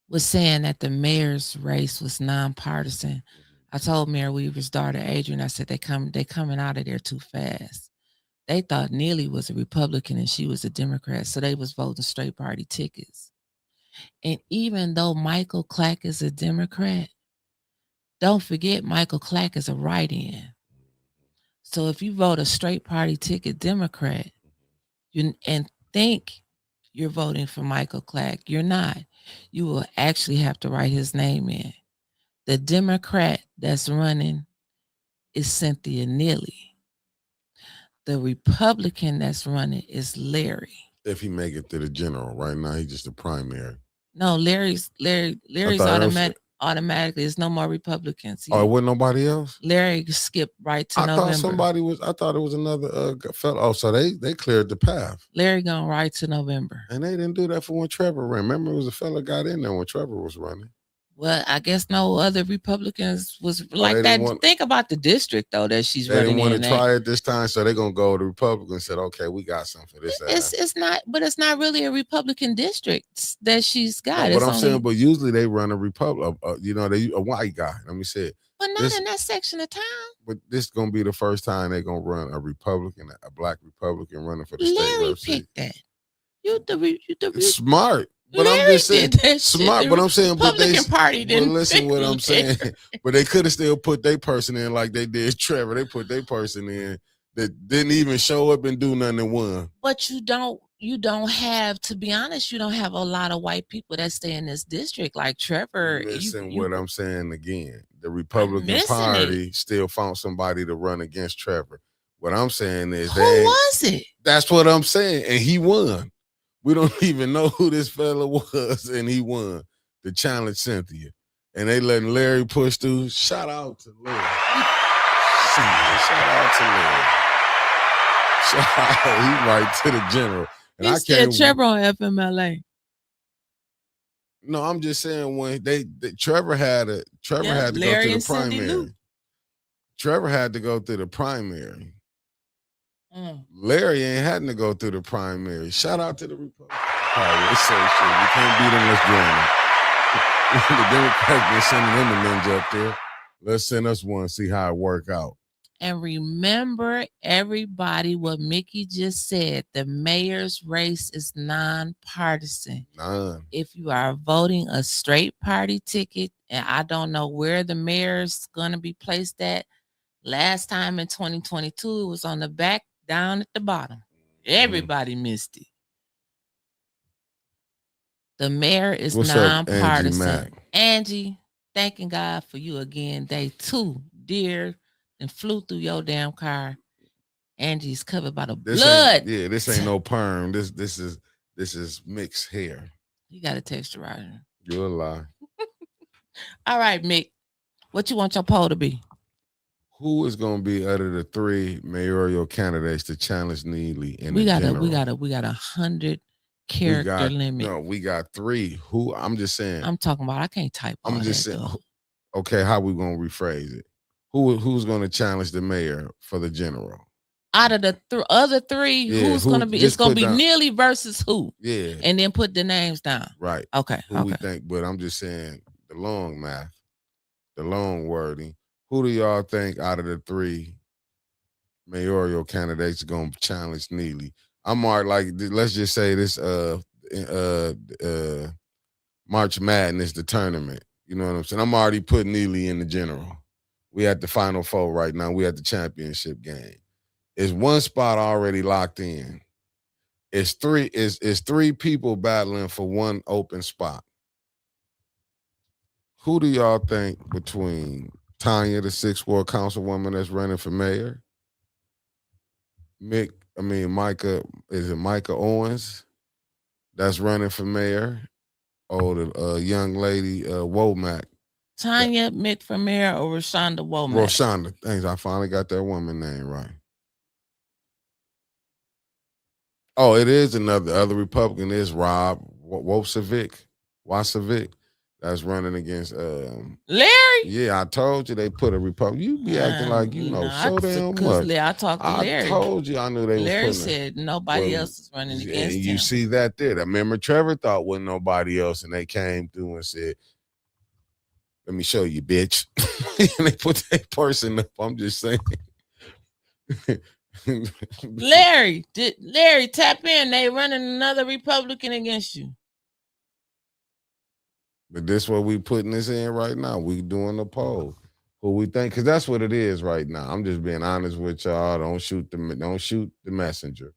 Was saying that the mayor's race was nonpartisan. I told Mayor Weaver's daughter, Adrian, I said, they coming out of there too fast. They thought Neely was a Republican and she was a Democrat, so they was voting straight party tickets. And even though Michael Clack is a Democrat, don't forget Michael Clack is a write-in. So if you vote a straight party ticket Democrat and think you're voting for Michael Clack, you're not. You will actually have to write his name in. The Democrat that's running is Cynthia Neely. The Republican that's running is Larry. If he make it to the general, right now he's just a primary. No, Larry's automatically. There's no more Republicans. Oh, wasn't nobody else? Larry skipped right to November. I thought it was another fellow. Oh, so they cleared the path. Larry going right to November. And they didn't do that for when Trevor ran. Remember, it was a fella got in there when Trevor was running. Well, I guess no other Republicans was like that. Think about the district though that she's running. They didn't want to try it this time, so they're gonna go to Republicans and said, "Okay, we got something for this." It's not really a Republican district that she's got. No, but I'm saying, but usually they run a Republic. They a white guy. Let me say it. But not in that section of town. But this is gonna be the first time they're gonna run a Republican, a black Republican running for the state Larry rep seat. picked that. You Smart. But Larry I'm just saying did that smart. shit. But I'm saying, but Republican Party didn't. But listen, what I'm saying. But they could have still put their person in like they did Trevor. They put their person in that didn't even show up and do nothing and won. But you don't have, to be honest, you don't have a lot of white people that stay in this district like Trevor. Listen, what I'm saying again, the Republican Party still found somebody to run against Trevor. What I'm saying is, who was it? That's what I'm saying, and he won. We don't even know who this fella was, and he won the challenge Cynthia. And they letting Larry push through. Shout out to Larry. Shout out to Larry. Shout out, he right to the general. And He said Trevor on FMLA. No, I'm just saying when Trevor had to go through the primary. Trevor had to go through the primary. Larry ain't had to go through the primary. Shout out to the Republican Party. It's so shit. We can't beat them. Let's join them. The Democrats been sending them a ninja up there. Let's send us one, see how it work out. And remember, everybody, what Mickey just said, the mayor's race is nonpartisan. If you are voting a straight party ticket, and I don't know where the mayor's going to be placed at. Last time in 2022, it was on the back, down at the bottom. Everybody missed it. The mayor is nonpartisan. Angie, thanking God for you again. Day 2, dear, and flew through your damn car. Angie's covered by the blood. This ain't no perm. This is mixed hair. You got a texturizer. You're a lie. All right, Mick. What you want your poll to be? Who is going to be out of the 3 mayoral candidates to challenge Neely in the general? We got 100 character limit. No, we got 3. Who? I'm just saying. I'm talking about. I can't type. I'm just saying. Okay, how we going to rephrase it? Who's going to challenge the mayor for the general? Out of the other 3, who's going to be? It's going to be Neely versus who? Yeah, and then put the names down. Right. Okay. Who we think? But I'm just saying the long math, the long wording. Who do y'all think out of the 3 mayoral candidates are going to challenge Neely? I'm already let's just say this March Madness, the tournament. You know what I'm saying? I'm already putting Neely in the general. We at the Final Four right now. We at the championship game. Is 1 spot already locked in? It's 3 people battling for 1 open spot. Who do y'all think between Tanya, the 6th Ward Councilwoman that's running for mayor? Micah, is it Micah Owens that's running for mayor? Or the young lady, Womack. Tanya Mick for mayor or Rashonda Womack? Rashonda. Thanks, I finally got that woman name right. Oh, it is other Republican is Rob Wasovic. That's running against Larry. Yeah, I told you they put a Republican. You be acting like you know so damn much. I talked to Larry. I told you I knew they Larry was putting said nobody else is running against him. You see that there. I remember Trevor thought wasn't nobody else, and they came through and said, "Let me show you, bitch." And they put that person up. I'm just saying. Larry, tap in. They running another Republican against you. But this what we putting this in right now. We doing the poll. Who we think? Because that's what it is right now. I'm just being honest with y'all. Don't shoot the messenger.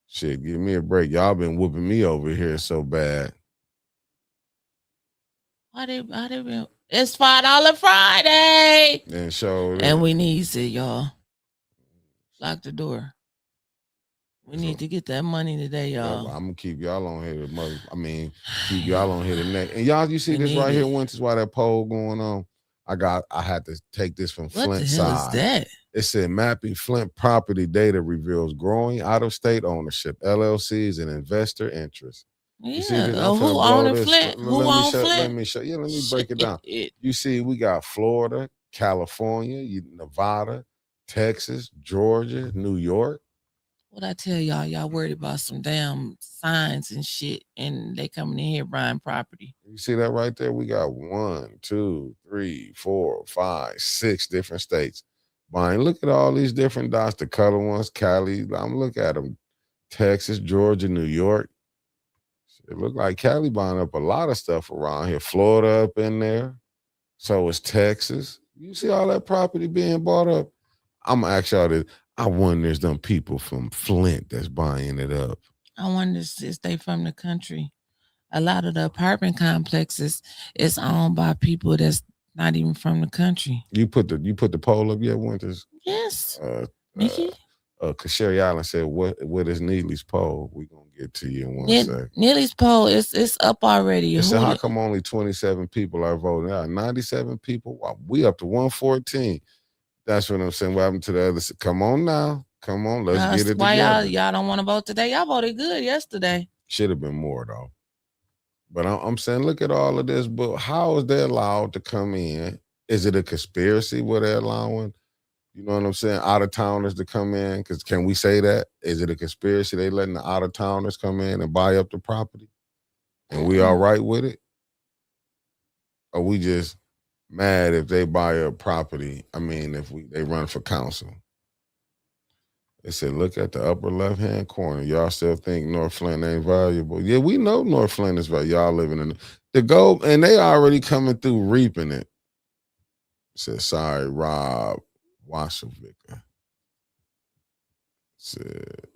Shit, give me a break. Y'all been whooping me over here so bad. Why they been? It's $5 Friday. And we need it, y'all. Lock the door. We need to get that money today, y'all. I'm gonna keep y'all on here. Keep y'all on here the next. And y'all, you see this right here? Once while that poll going on, I had to take this from Flint's side. What the hell is that? It said mapping Flint property data reveals growing out-of-state ownership, LLCs, and investor interest. Yeah. You see this? Who owns Flint? Who owns Flint? Let me break it down. You see, we got Florida, California, Nevada, Texas, Georgia, New York. What I tell y'all, y'all worried about some damn signs and shit, and they coming in here buying property. You see that right there? We got 1, 2, 3, 4, 5, 6 different states buying. Look at all these different dots, the color ones, Cali. I'm look at them. Texas, Georgia, New York. It look like Cali buying up a lot of stuff around here. Florida up in there. So is Texas. You see all that property being bought up? I'm gonna ask y'all this. I wonder there's them people from Flint that's buying it up. I wonder if they from the country. A lot of the apartment complexes is owned by people that's not even from the country. You put the poll up yet, Winters? Yes, Uh, Mickey. Sherry Allen said, "What is Neely's poll?" We gonna get to you in one second. Neely's poll is up already. It said, how come only 27 people are voting out? 97 people. Wow, we up to 114. That's what I'm saying. What happened to the others? Come on now. Come on. Let's get it together. Y'all don't want to vote today? Y'all voted good yesterday. Should have been more, though. But I'm saying, look at all of this. But how is they allowed to come in? Is it a conspiracy where they're allowing, you know what I'm saying, out-of-towners to come in? Because can we say that? Is it a conspiracy? They letting the out-of-towners come in and buy up the property? And we all right with it? Or we just mad if they buy a property? I mean, if they run for council. They said, look at the upper left-hand corner. Y'all still think North Flint ain't valuable? Yeah, we know North Flint is valuable. Y'all living in the gold, and they already coming through reaping it. Said, sorry, Rob Wasservicker. Said,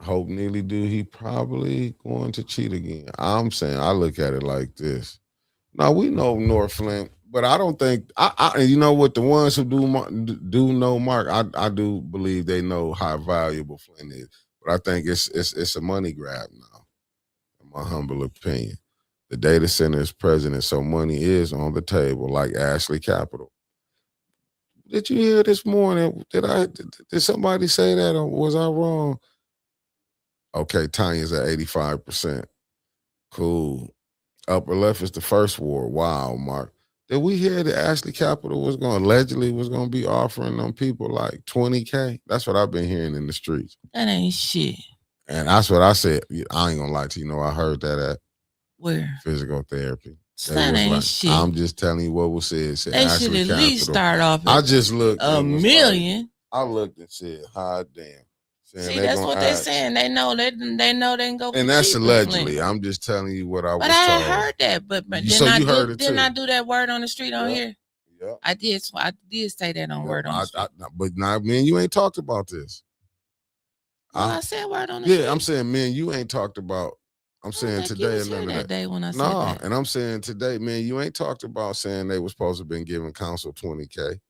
hope Neely do. He probably going to cheat again. I'm saying, I look at it like this. Now, we know North Flint, but I don't think, you know what, the ones who do know Mark, I do believe they know how valuable Flint is. But I think it's a money grab now, in my humble opinion. The data center is president, so money is on the table, like Ashley Capital. Did you hear this morning? Did somebody say that, or was I wrong? Okay, Tanya's at 85%. Cool. Upper left is the first ward. Wow, Mark. Did we hear that Ashley Capital allegedly was going to be offering them people like $20K? That's what I've been hearing in the streets. That ain't shit. And that's what I said. I ain't going to lie to you. I heard that at where? Physical therapy. That ain't shit. I'm just telling you what was said. They should at least start off at I just looked. $1 million. I looked and said, hot damn. See, that's what they're saying. They know they can go. And that's allegedly. I'm just telling you what I was told. I heard that, but so you heard it too. Didn't I do that word on the street on here? Yeah. I did say that on word on the street. But now, man, you ain't talked about this. Well, I said word on the street. Yeah, I'm saying, man, you ain't talked about. I'm saying today and none of that. Day when I said that. And I'm saying today, man, you ain't talked about saying they were supposed to have been giving council $20K.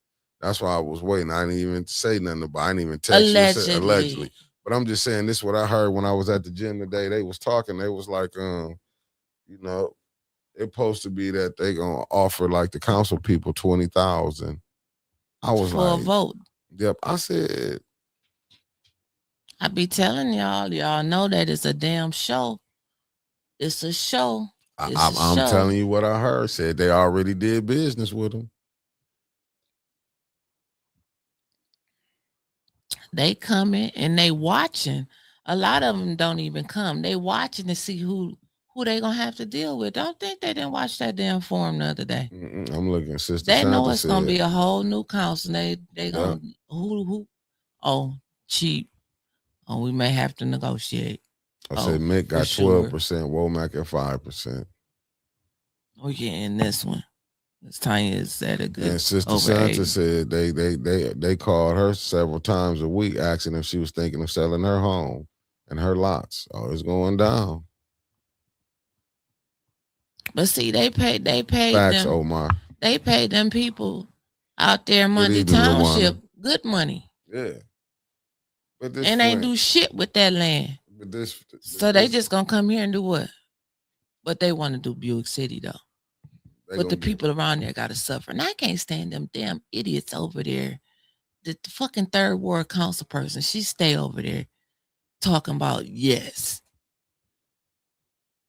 That's why I was waiting. I didn't even say nothing about. I didn't even text you. Allegedly. But I'm just saying, this is what I heard when I was at the gym today. They was talking. They was like, it's supposed to be that they gonna offer like the council people $20,000. I was for a vote. Yep. I said, I be telling y'all know that it's a damn show. It's a show. I'm telling you what I heard. Said they already did business with them. They coming and they watching. A lot of them don't even come. They watching to see who they gonna have to deal with. Don't think they didn't watch that damn forum the other day. I'm looking, Sister. They know it's gonna be a whole new council. They gonna who? Oh, cheap. Oh, we may have to negotiate. I said Mick got 12%, Womack at 5%. Oh yeah, and this one. This Tanya is at a good. And Sister Santa said they called her several times a week asking if she was thinking of selling her home and her lots. Oh, it's going down. But see, they paid Facts, them. Omar. They paid them people out there in Mundy Township good money. Yeah. But this and ain't do shit with that land. So they just gonna come here and do what? But they want to do Buick City though. But the people around there gotta suffer. And I can't stand them damn idiots over there. The fucking third ward council person, she stay over there talking about yes.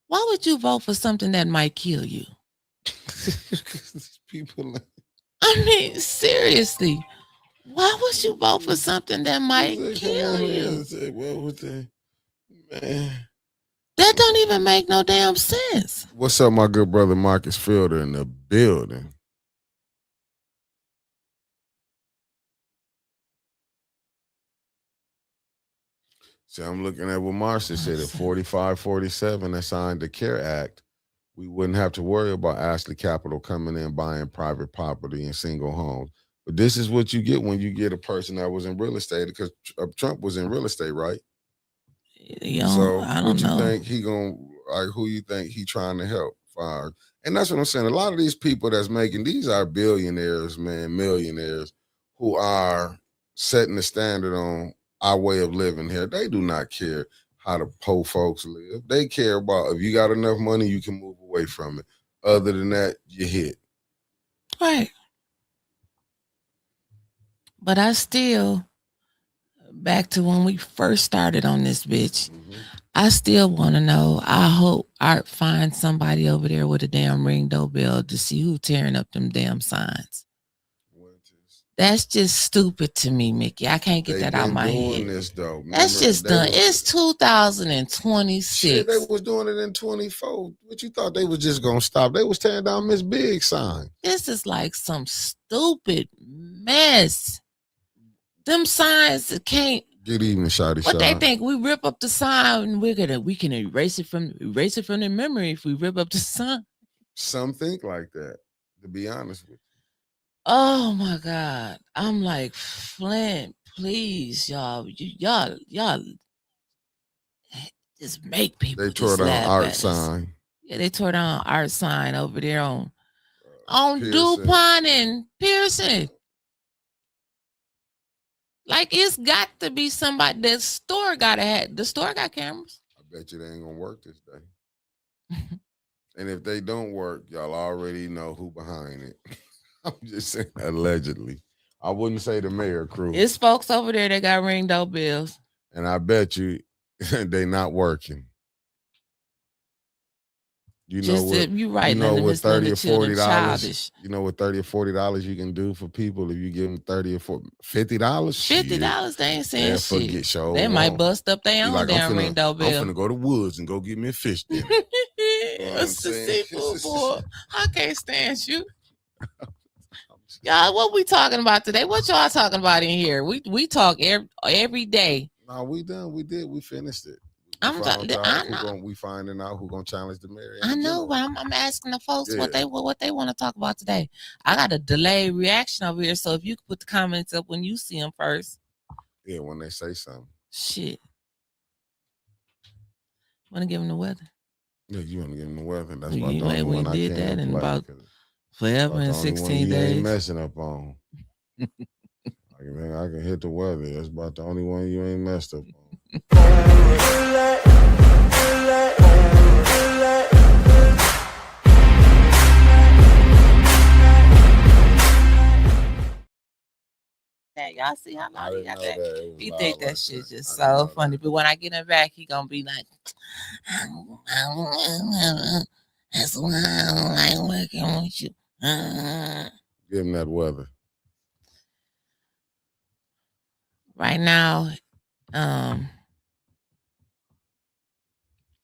Why would you vote for something that might kill you? People. I mean, seriously. Why would you vote for something that might kill you? What was that? Man. That don't even make no damn sense. What's up, my good brother Marcus Fielder in the building? See, I'm looking at what Marcia said. At 45, 47, that signed the CARE Act, we wouldn't have to worry about Ashley Capital coming in buying private property and single homes. But this is what you get when you get a person that was in real estate, because Trump was in real estate, right? So I don't what you know. think he gonna, like, who you think he trying to help? Fine. And that's what I'm saying. A lot of these people that's making, these are billionaires, man, millionaires, who are setting the standard on our way of living here. They do not care how the poor folks live. They care about, if you got enough money, you can move away from it. Other than that, you hit. Right. But I still, back to when we first started on this bitch, I still want to know. I hope Art finds somebody over there with a damn ring doorbell to see who tearing up them damn signs. That's just stupid to me, Mickey. I can't get that out of my head. This, though. That's just done. It's 2026. Shit, they was doing it in 24. What you thought they was just gonna stop? They was tearing down Miss Big sign. This is like some stupid mess. Them signs can't. Good evening, Shotty. What they think? We rip up the sign and we can erase it from their memory if we rip up the sign. Some think like that, to be honest with you. Oh my God. I'm like, Flint, please, y'all just make people. They tore down Art sign. Yeah, they tore down Art sign over there on DuPont and Pearson. Like, it's got to be somebody. The store got cameras. I bet you they ain't gonna work this day. And if they don't work, y'all already know who behind it. I'm just saying, allegedly. I wouldn't say the mayor crew. It's folks over there that got ring doorbells. And I bet you they not working. You know what? You right. You know what? $30 or $40. You know what? $30 or $40 you can do for people if you give them $30 or $50. $50, they ain't saying shit. Forget show. They might bust up their own damn ring doorbell. I'm finna go to Woods and go get me a fish dinner. It's the seafood boy. I can't stand you. Y'all, what we talking about today? What y'all talking about in here? We talk every day. No, we done. We did. We finished it. We finding out who gonna challenge the mayor. I know, but I'm asking the folks what they want to talk about today. I got a delayed reaction over here, so if you could put the comments up when you see them first. Yeah, when they say something. Shit. Want to give them the weather? Yeah, you want to give them the weather. That's why we did that in about forever and 16 days. Ain't messing up on. I can hit the weather. That's about the only one you ain't messed up on. Y'all see how loud he got that? He think that shit just so funny. But when I get him back, he gonna be like, that's why I don't like working with you. Give him that weather. Right now,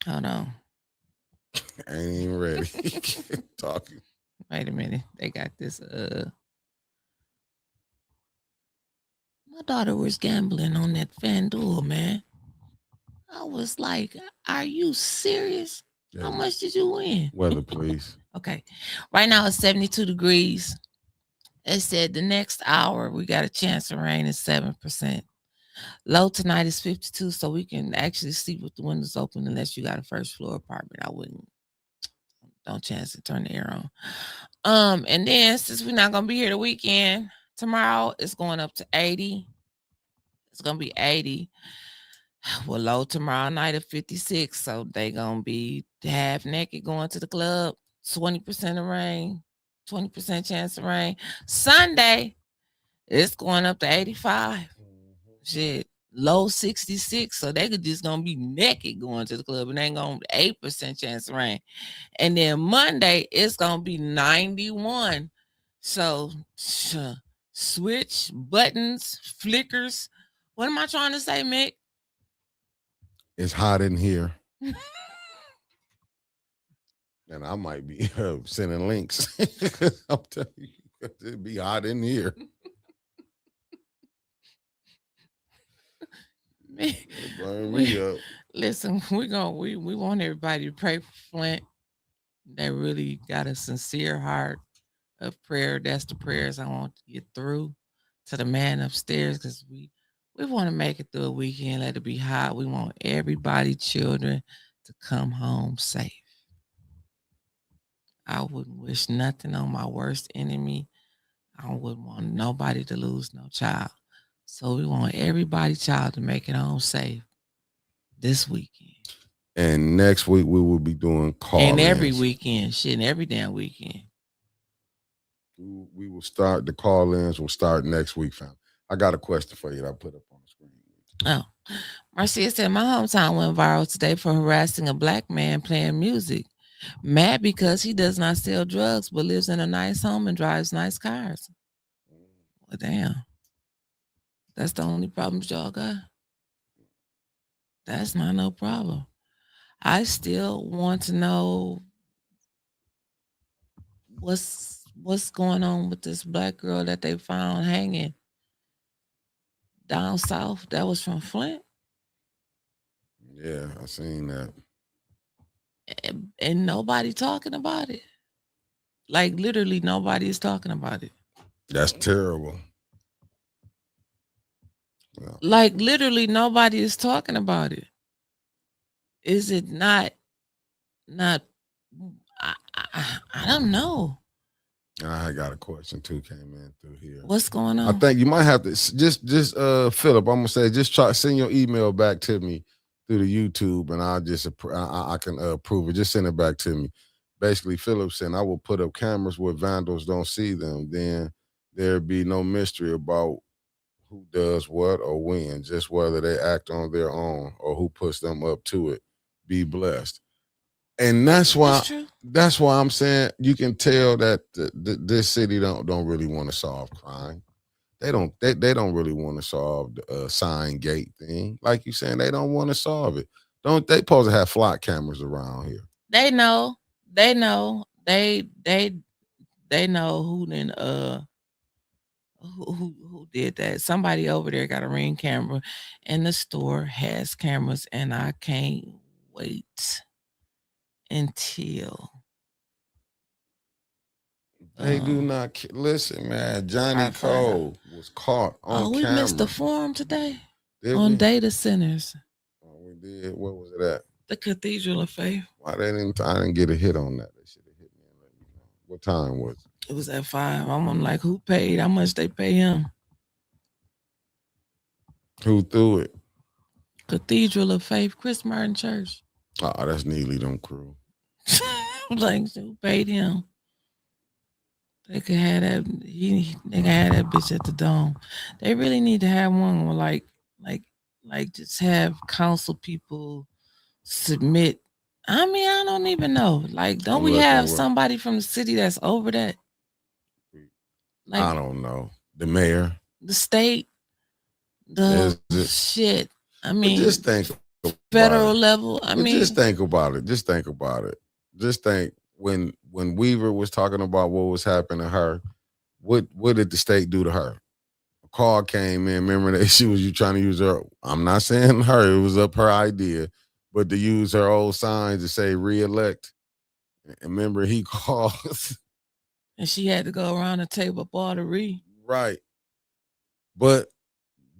hold on. I ain't even ready. Talking. Wait a minute. They got this. My daughter was gambling on that FanDuel, man. I was like, are you serious? Yeah. How much did you win? Weather, please. Okay. Right now it's 72 degrees. It said the next hour we got a chance of rain is 7%. Low tonight is 52, so we can actually sleep with the windows open unless you got a first floor apartment. I wouldn't. Don't chance to turn the air on. And then since we're not gonna be here the weekend, tomorrow it's going up to 80. It's gonna be 80. Well, low tomorrow night at 56. So they gonna be half naked going to the club. 20% of rain, 20% chance of rain. Sunday, it's going up to 85. Shit, low 66. So they could just gonna be naked going to the club, and they ain't gonna 8% chance of rain. And then Monday, it's gonna be 91. So switch, buttons, flickers. What am I trying to say, Mick? It's hot in here. And I might be sending links. I'm telling you, it'd be hot in here. Burn me up. Listen, we want everybody to pray for Flint. That really got a sincere heart of prayer. That's the prayers I want to get through to the man upstairs, because we want to make it through a weekend. Let it be hot. We want everybody, children, to come home safe. I wouldn't wish nothing on my worst enemy. I wouldn't want nobody to lose no child. So we want everybody child to make it home safe this weekend. And next week we will be doing call-ins. And every weekend, shit, and every damn weekend. We will start, the call-ins will start next week, fam. I got a question for you that I put up on the screen. Oh, Marcia said, my hometown went viral today for harassing a black man playing music. Mad because he does not sell drugs, but lives in a nice home and drives nice cars. Well, damn. That's the only problems y'all got? That's not no problem. I still want to know what's going on with this black girl that they found hanging down south. That was from Flint. Yeah, I seen that. And nobody talking about it. Like, literally nobody is talking about it. That's terrible. Yeah. Like, literally nobody is talking about it. Is it not I don't know. I got a question too, came in through here. What's going on? I think you might have to just Philip, I'm gonna say, just try send your email back to me through the YouTube, and I'll just I can approve it. Just send it back to me. Basically, Philip saying I will put up cameras where vandals don't see them. Then there'd be no mystery about who does what or when, just whether they act on their own or who puts them up to it. Be blessed. And that's why I'm saying you can tell that this city don't really want to solve crime. They don't really want to solve the sign gate thing. Like you saying, they don't want to solve it. Don't they supposed to have flock cameras around here? They know. They know who then who did that. Somebody over there got a Ring camera, and the store has cameras, and I can't wait until they do not listen, man. Johnny Cole was caught on camera. We missed the forum today data centers. Oh, we did. Where was it at? The Cathedral of Faith. Why I didn't get a hit on that? They should have hit me and let me know. What time was it? It was at 5. I'm like, who paid? How much they pay him? Who threw it? Cathedral of Faith, Chris Martin Church. Oh, that's Neely them crew. Like, who paid him? They could have that. They could have that bitch at the Dome. They really need to have one where like just have council people submit. I mean, I don't even know. Like, don't we have somebody from the city that's over that? Like, I don't know. The mayor, the state, shit. I mean, just think federal level. I mean, just think about it. Just think about it. Just think when Weaver was talking about what was happening to her, what did the state do to her? A call came in. Remember that she was trying to use her. I'm not saying her. It was up her idea, but to use her old signs to say reelect. And remember, he called. And she had to go around and tape up all the Right. But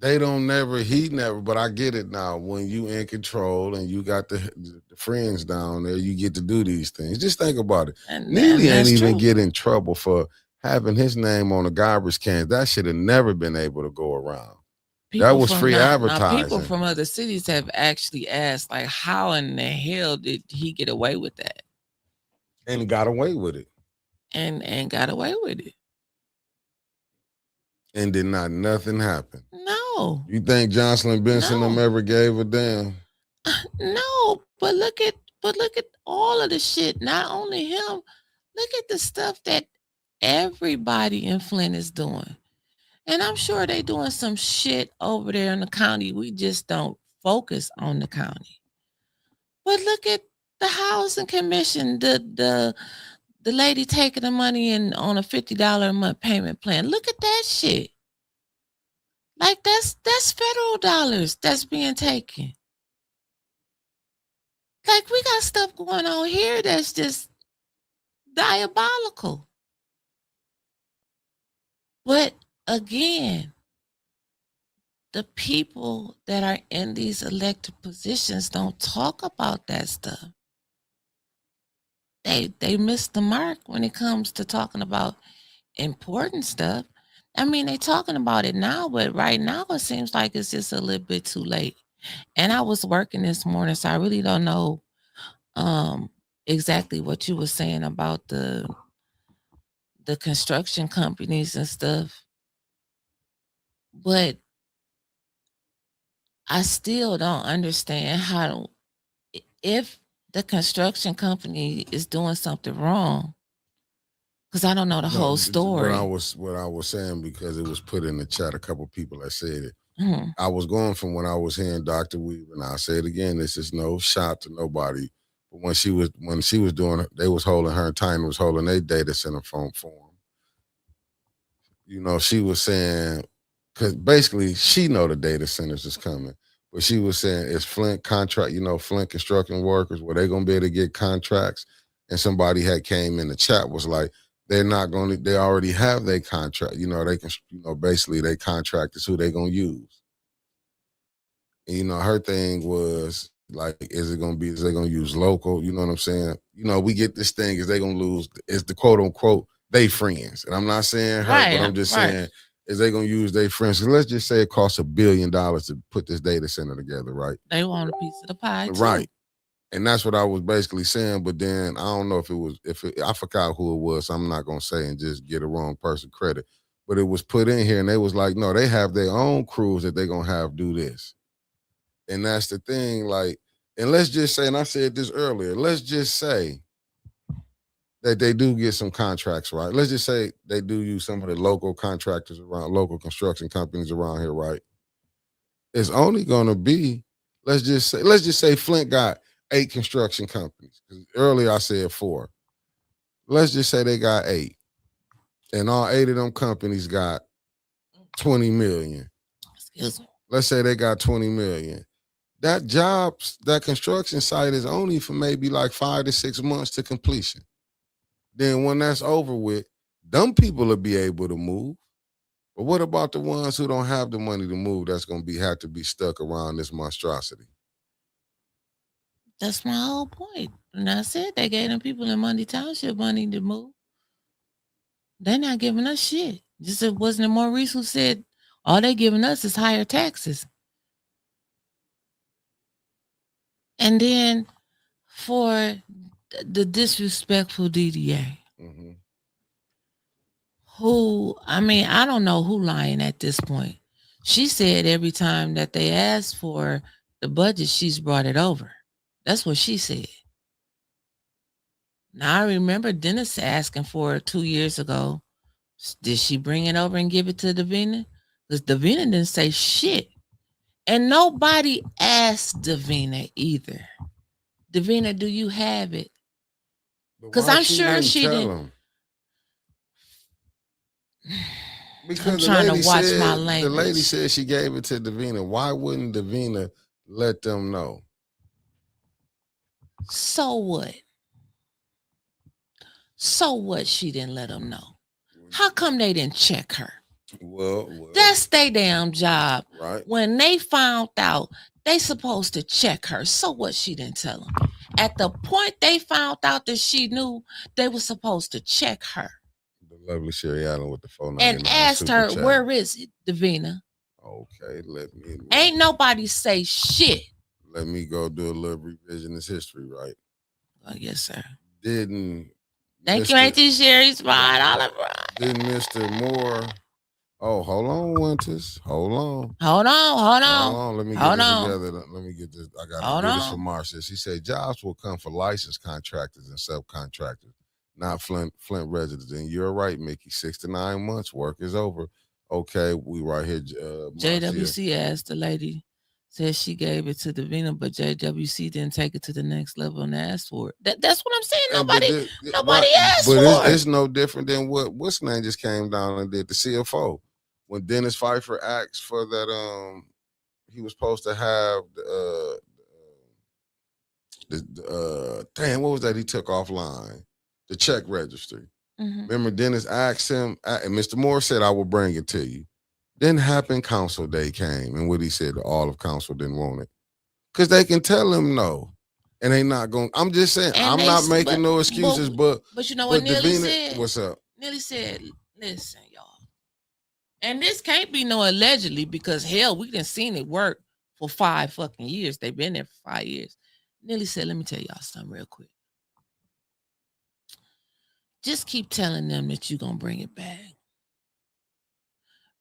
he never, but I get it now. When you in control and you got the friends down there, you get to do these things. Just think about it. Neely ain't even get in trouble for having his name on a garbage can. That should have never been able to go around. That was free advertising. People from other cities have actually asked, like, how in the hell did he get away with that? And got away with it. And got away with it. And did not nothing happen. No. You think Jocelyn Benson them ever gave a damn? No, but look at all of the shit. Not only him, look at the stuff that everybody in Flint is doing. And I'm sure they doing some shit over there in the county. We just don't focus on the county. But look at the housing commission, the lady taking the money in on a $50 a month payment plan. Look at that shit. Like that's federal dollars that's being taken. Like we got stuff going on here that's just diabolical. But again, the people that are in these elected positions don't talk about that stuff. They miss the mark when it comes to talking about important stuff. I mean, they talking about it now, but right now it seems like it's just a little bit too late. And I was working this morning, so I really don't know exactly what you were saying about the construction companies and stuff. But I still don't understand how if the construction company is doing something wrong, because I don't know the whole story. What I was saying, because it was put in the chat, a couple people that said it. Mm-hmm. I was going from when I was hearing Dr. Weaver, and I'll say it again, this is no shot to nobody. But when she was doing, they was holding her, and Tiny was holding their data center phone for them. You know, she was saying, because basically she know the data centers is coming. But she was saying, is Flint contract, Flint construction workers, were they going to be able to get contracts? And somebody had came in the chat, was like, they're not going to, they already have their contract. They can, basically they contract is who they going to use. And, her thing was like, is they going to use local? You know what I'm saying? We get this thing, is they going to lose, is the quote unquote, they friends. And I'm not saying her, right, but I'm just saying, is they going to use their friends? So let's just say it costs $1 billion to put this data center together, right? They want a piece of the pie, too. Right. And that's what I was basically saying. But then I don't know I forgot who it was. So I'm not going to say and just get a wrong person credit. But it was put in here and they was like, no, they have their own crews that they're going to have do this. And that's the thing. Like, and let's just say, and I said this earlier, let's just say that they do get some contracts, right? Let's just say they do use some of the local contractors around, local construction companies around here, right? It's only going to be, let's just say Flint got 8 construction companies. Earlier I said 4. Let's just say they got 8. And all 8 of them companies got 20 million. Excuse me. Let's say they got 20 million. That construction site is only for maybe like 5 to 6 months to completion. Then when that's over with, them people will be able to move. But what about the ones who don't have the money to move that's going to have to be stuck around this monstrosity? That's my whole point. And I said they gave them people in Mundy Township money to move. They're not giving us shit. Just it wasn't it Maurice who said all they giving us is higher taxes. And then for the disrespectful DDA, mm-hmm. Who, I mean, I don't know who lying at this point. She said every time that they asked for the budget, she's brought it over. That's what she said. Now, I remember Dennis asking for it 2 years ago. Did she bring it over and give it to Davina? Because Davina didn't say shit. And nobody asked Davina either. Davina, do you have it? Because I'm sure she didn't. Because I'm trying to watch my language. The lady said she gave it to Davina. Why wouldn't Davina let them know? So what? So what she didn't let them know? How come they didn't check her? Well, that's their damn job. Right. When they found out, they supposed to check her. So what she didn't tell them? At the point they found out that she knew, they were supposed to check her. The lovely Sherry Allen with the phone and asked her, chat. Where is it, Davina? Okay, ain't nobody say shit. Let me go do a little revisionist history, right? Oh, yes, sir. Thank you, Auntie Sherry Spot. Didn't Mr. Moore? Oh, hold on, Winters. Hold on. Hold on. Let me get this together. Let me get this. I got to do this for Marcia. She said jobs will come for licensed contractors and subcontractors, not Flint residents. And you're right, Mickey. 6 to 9 months, work is over. Okay, we right here. JWC asked the lady, said she gave it to Davina, but JWC didn't take it to the next level and asked for it. That's what I'm saying. Nobody asked for it. It's no different than what's name just came down and did the CFO when Dennis Pfeiffer asked for that. He was supposed to have damn, what was that he took offline? The check registry. Mm-hmm. Remember, Dennis asked him, and Mr. Moore said, "I will bring it to you." Didn't happen. Council day came, and what he said, all of council didn't want it because they can tell him no, and they not going. I'm just saying, I'm not making no excuses, but you know what Neely Davina, said? What's up? Neely said, "Listen, y'all, and this can't be no allegedly because hell, we done seen it work for 5 fucking years. They've been there for 5 years." Neely said, "Let me tell y'all something real quick. Just keep telling them that you're gonna bring it back.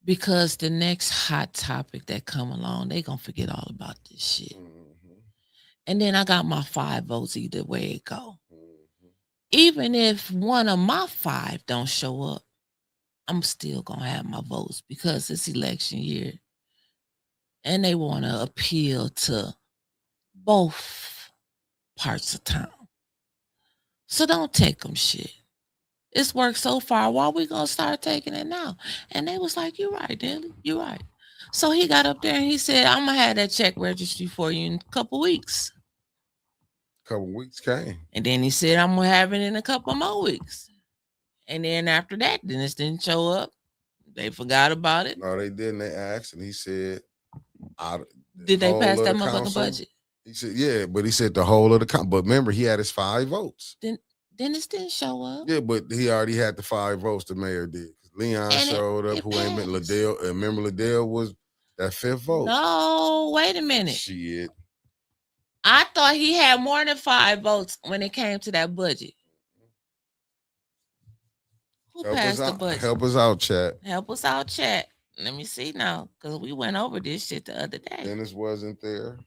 Because the next hot topic that come along, they gonna forget all about this shit. Mm-hmm. And then I got my 5 votes either way it go. Mm-hmm. Even if one of my 5 don't show up, I'm still gonna have my votes because it's election year. And they wanna appeal to both parts of town. So don't take them shit. It's worked so far. Why we gonna start taking it now? And they was like, "You're right, Dilly. You're right." So he got up there and he said, "I'm gonna have that check registry for you in a couple weeks." Couple weeks came. And then he said, "I'm gonna have it in a couple more weeks." And then after that, Dennis didn't show up. They forgot about it. No, they didn't. They asked, and he said, "Did they pass that motherfucking budget?" He said, "Yeah," but he said the whole of the council. But remember, he had his 5 votes. Dennis didn't show up. Yeah, but he already had the 5 votes the mayor did. Leon showed up, who ain't been Liddell. Remember, Liddell was that 5th vote. No, wait a minute. Shit. I thought he had more than 5 votes when it came to that budget. Who passed the budget? Help us out, chat. Help us out, chat. Let me see now, because we went over this shit the other day. Dennis wasn't there.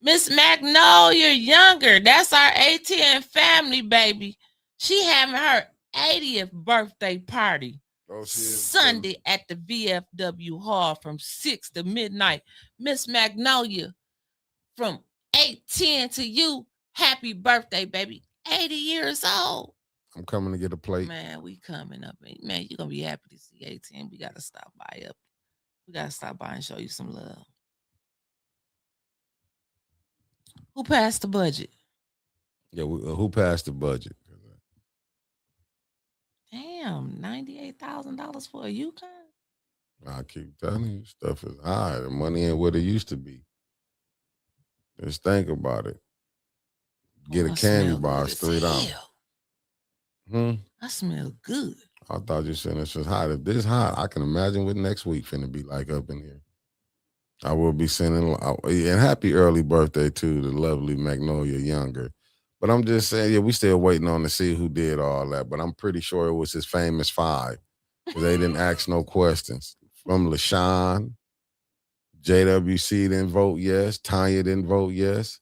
Miss Magnolia Younger, that's our ATN family, baby. She having her 80th birthday party Sunday at the VFW Hall from 6 to midnight. Miss Magnolia, from 8:10 to you, happy birthday, baby. 80 years old. I'm coming to get a plate. Man, we coming up. Man, you're going to be happy to see 810. We got to stop by up. We got to stop by and show you some love. Who passed the budget? Yeah, who passed the budget? Damn, $98,000 for a Yukon? I keep telling you, stuff is high. The money ain't what it used to be. Just think about it. Get a candy bar straight out. I smell good. I thought you said this was hot. If this hot, I can imagine what next week finna be like up in here. I will be sending, and happy early birthday to the lovely Magnolia Younger. But I'm just saying, yeah, we still waiting on to see who did all that. But I'm pretty sure it was his famous 5. Because they didn't ask no questions. From LaShawn, JWC didn't vote yes. Tanya didn't vote yes.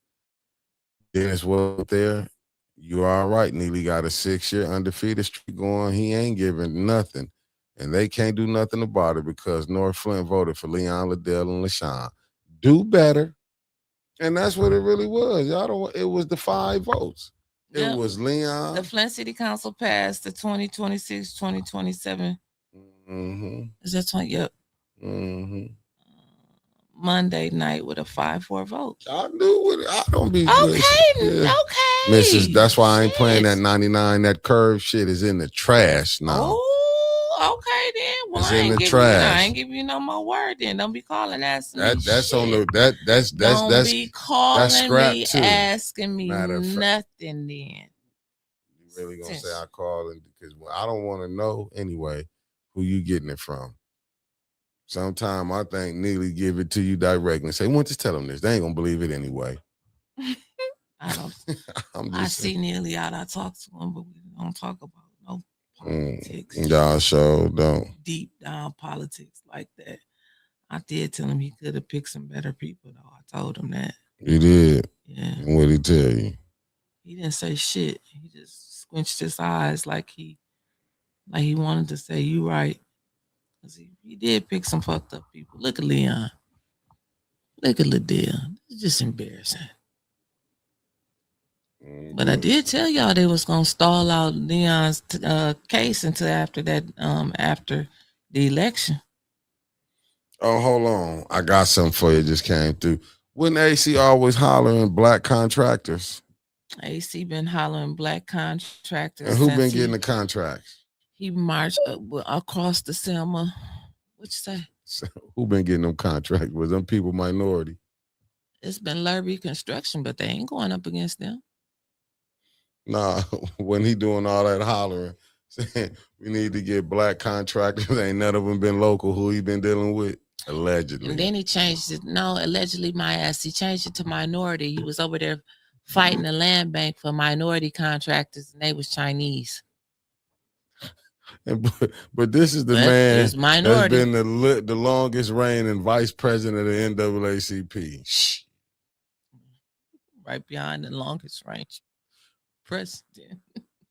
Dennis wasn't there. You all right, Neely got a 6-year undefeated streak going. He ain't giving nothing. And they can't do nothing about it because North Flint voted for Leon Liddell and LaShawn. Do better. And that's what it really was. It was the 5 votes. It was Leon. The Flint City Council passed the 2026-2027. Mm-hmm. Is that 20? Yep. Mm-hmm. Monday night with a 5-4 vote. I knew it. I don't be okay. Mrs. That's why I ain't playing that 99. That curve shit is in the trash now. Oh, okay then. Well, it's in the trash. I ain't give you no more word then. Don't be calling asking me. That's shit. On the that's Don't be calling me too. asking me nothing then. You really gonna say I called because I don't want to know anyway who you getting it from. Sometime I think Neely give it to you directly and say, "Well, just tell them this." They ain't gonna believe it anyway. I don't. I see Neely out. I talk to him, but we don't talk about no politics. Y'all sure don't. Deep down politics like that. I did tell him he could have picked some better people, though. I told him that. You did? Yeah. And what did he tell you? He didn't say shit. He just squinched his eyes like he wanted to say, "You right." 'Cause he did pick some fucked up people. Look at Leon. Look at Liddell. It's just embarrassing. But I did tell y'all they was gonna stall out Leon's case until after that, after the election. Oh, hold on. I got something for you. Just came through. Wouldn't AC always hollering black contractors? AC been hollering black contractors. And who been getting the contracts? He marched across the Selma. What you say? So, who been getting them contracts? Was them people minority? It's been Lurby Construction, but they ain't going up against them. Nah, when he doing all that hollering, saying we need to get black contractors, ain't none of them been local. Who he been dealing with? Allegedly. And then he changed it. No, allegedly my ass. He changed it to minority. He was over there fighting the land bank for minority contractors, and they was Chinese. But this is the man that's been the longest reigning vice president of the NAACP. Shh. Right behind the longest range president.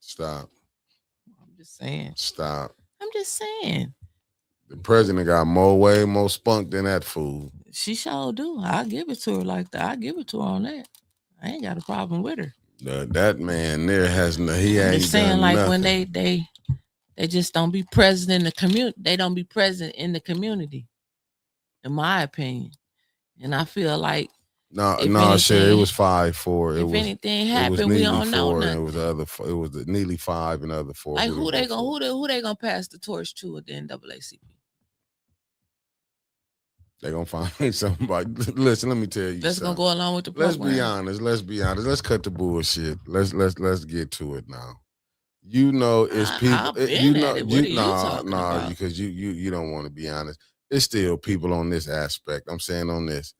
Stop. I'm just saying. Stop. I'm just saying. The president got way more spunk than that fool. She sure do. I'll give it to her like that. I'll give it to her on that. I ain't got a problem with her. That man there has no. He I'm ain't just saying, done like nothing. when they just don't be present in the community. They don't be present in the community, in my opinion. And I feel like shit. It was 5-4. If anything happened, we don't know nothing. It was it was nearly 5 and the other 4. Like who they gonna pass the torch to at the NAACP? They gonna find somebody. Listen, let me tell you. That's gonna go along with the program. Let's be honest. Let's cut the bullshit. Let's get to it now. You know, it's people. Because you don't want to be honest. It's still people on this aspect. I'm saying on this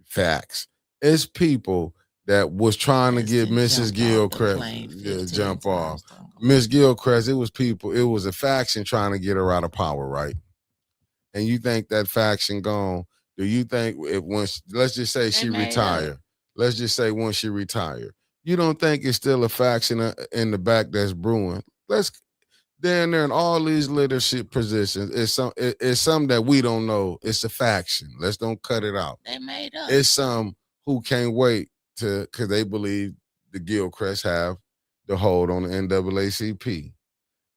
facts. It's people that was trying to get Mrs. Gilchrist jump off. Miss Gilchrist, it was people. It was a faction trying to get her out of power, right? And you think that faction gone? Do you think let's just say she retired? Let's just say once she retired, you don't think it's still a faction in the back that's brewing? They're in all these leadership positions. It's some that we don't know. It's a faction. Let's don't cut it out. They made up. It's some who can't wait because they believe the Gilchrist have the hold on the NAACP.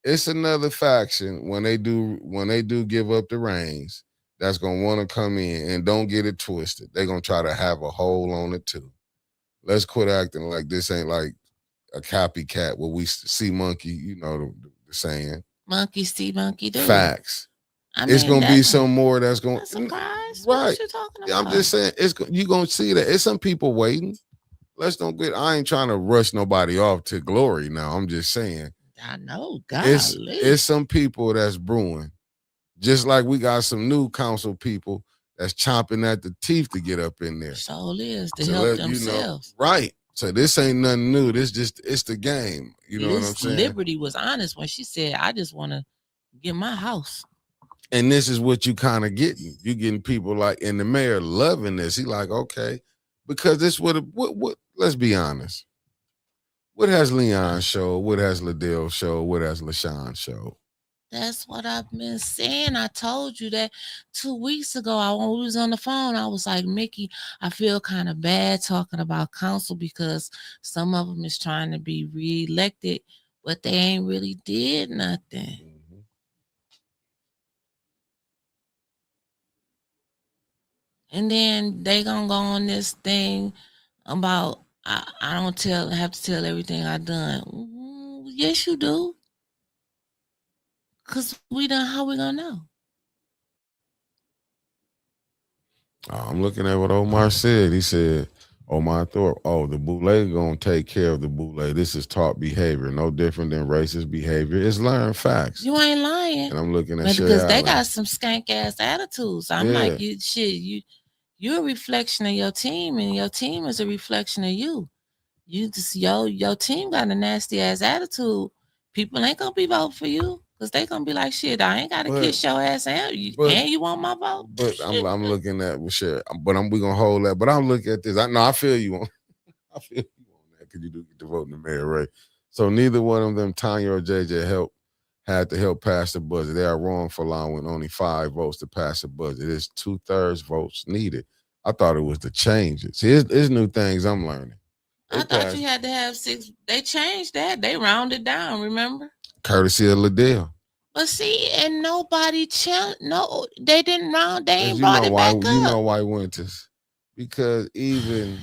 It's another faction when they do give up the reins that's gonna want to come in, and don't get it twisted. They're gonna try to have a hold on it too. Let's quit acting like this ain't like a copycat where we see monkey, you know the saying. Monkey see, monkey do. Facts. It's gonna be some more that's gonna surprise. Right. What you talking about? I'm just saying you gonna see that. It's some people waiting. I ain't trying to rush nobody off to glory now. I'm just saying. I know, God. It's some people that's brewing. Just like we got some new council people that's chomping at the teeth to get up in there. So it is to help themselves. Right. So this ain't nothing new. It's the game. You know what I'm saying? Liberty was honest when she said, I just want to get my house. And this is what you kind of getting. You getting people like, and the mayor loving this. He like, okay, because this what let's be honest. What has Leon showed? What has Liddell showed? What has LaShawn showed? That's what I've been saying. I told you that 2 weeks ago. When we was on the phone, I was like, Mickey, I feel kind of bad talking about council because some of them is trying to be reelected, but they ain't really did nothing. Mm-hmm. And then they gonna go on this thing about I don't have to tell everything I done. Mm-hmm. Yes, you do. Cause how we gonna know? I'm looking at what Omar said. He said, Omar Thorpe, the boule gonna take care of the boule. This is taught behavior, no different than racist behavior. It's learned facts. You ain't lying. And I'm looking at because they got some skank ass attitudes. I'm like, you're a reflection of your team, and your team is a reflection of you. You just your team got a nasty ass attitude. People ain't gonna be voting for you because they gonna be like, shit, I ain't gotta kiss your ass out. And you want my vote. But I'm looking at we gonna hold that. But I'm looking at this. I feel you on that because you do get to vote in the mayor, right? So neither one of them, Tanya or JJ, had to help pass the budget. They are wrong for allowing only 5 votes to pass the budget. It's 2/3 votes needed. I thought it was the changes. See, it's new things I'm learning. I thought you had to have 6. They changed that. They rounded down, remember? Courtesy of Liddell. But see, and nobody no, they didn't round. They ain't brought it back up. You know why, Winters? Because even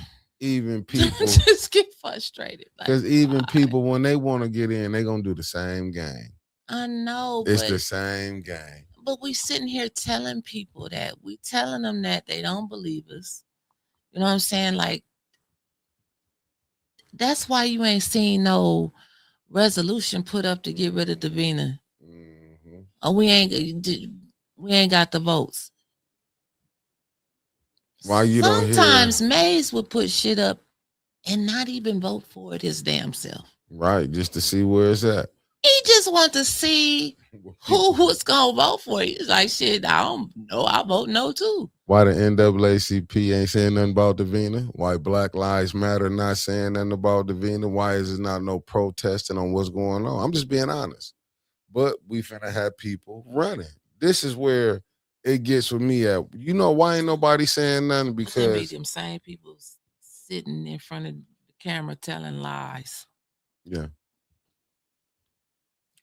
people just get frustrated. Because even people, when they want to get in, they gonna do the same game. I know, it's the same game. But we sitting here telling people that. We telling them that they don't believe us. You know what I'm saying? Like, that's why you ain't seen no resolution put up to get rid of Davina. Mm-hmm. Or we ain't got the votes. Why you don't hear? Sometimes Mays would put shit up and not even vote for it his damn self. Right, just to see where it's at. He just want to see who was gonna vote for it. He's like, shit, I don't know. I vote no too. Why the NAACP ain't saying nothing about Davina? Why Black Lives Matter not saying nothing about Davina? Why is there not no protesting on what's going on? I'm just being honest. But we finna have people running. This is where it gets with me at. You know why ain't nobody saying nothing? Because them same people sitting in front of the camera telling lies. Yeah.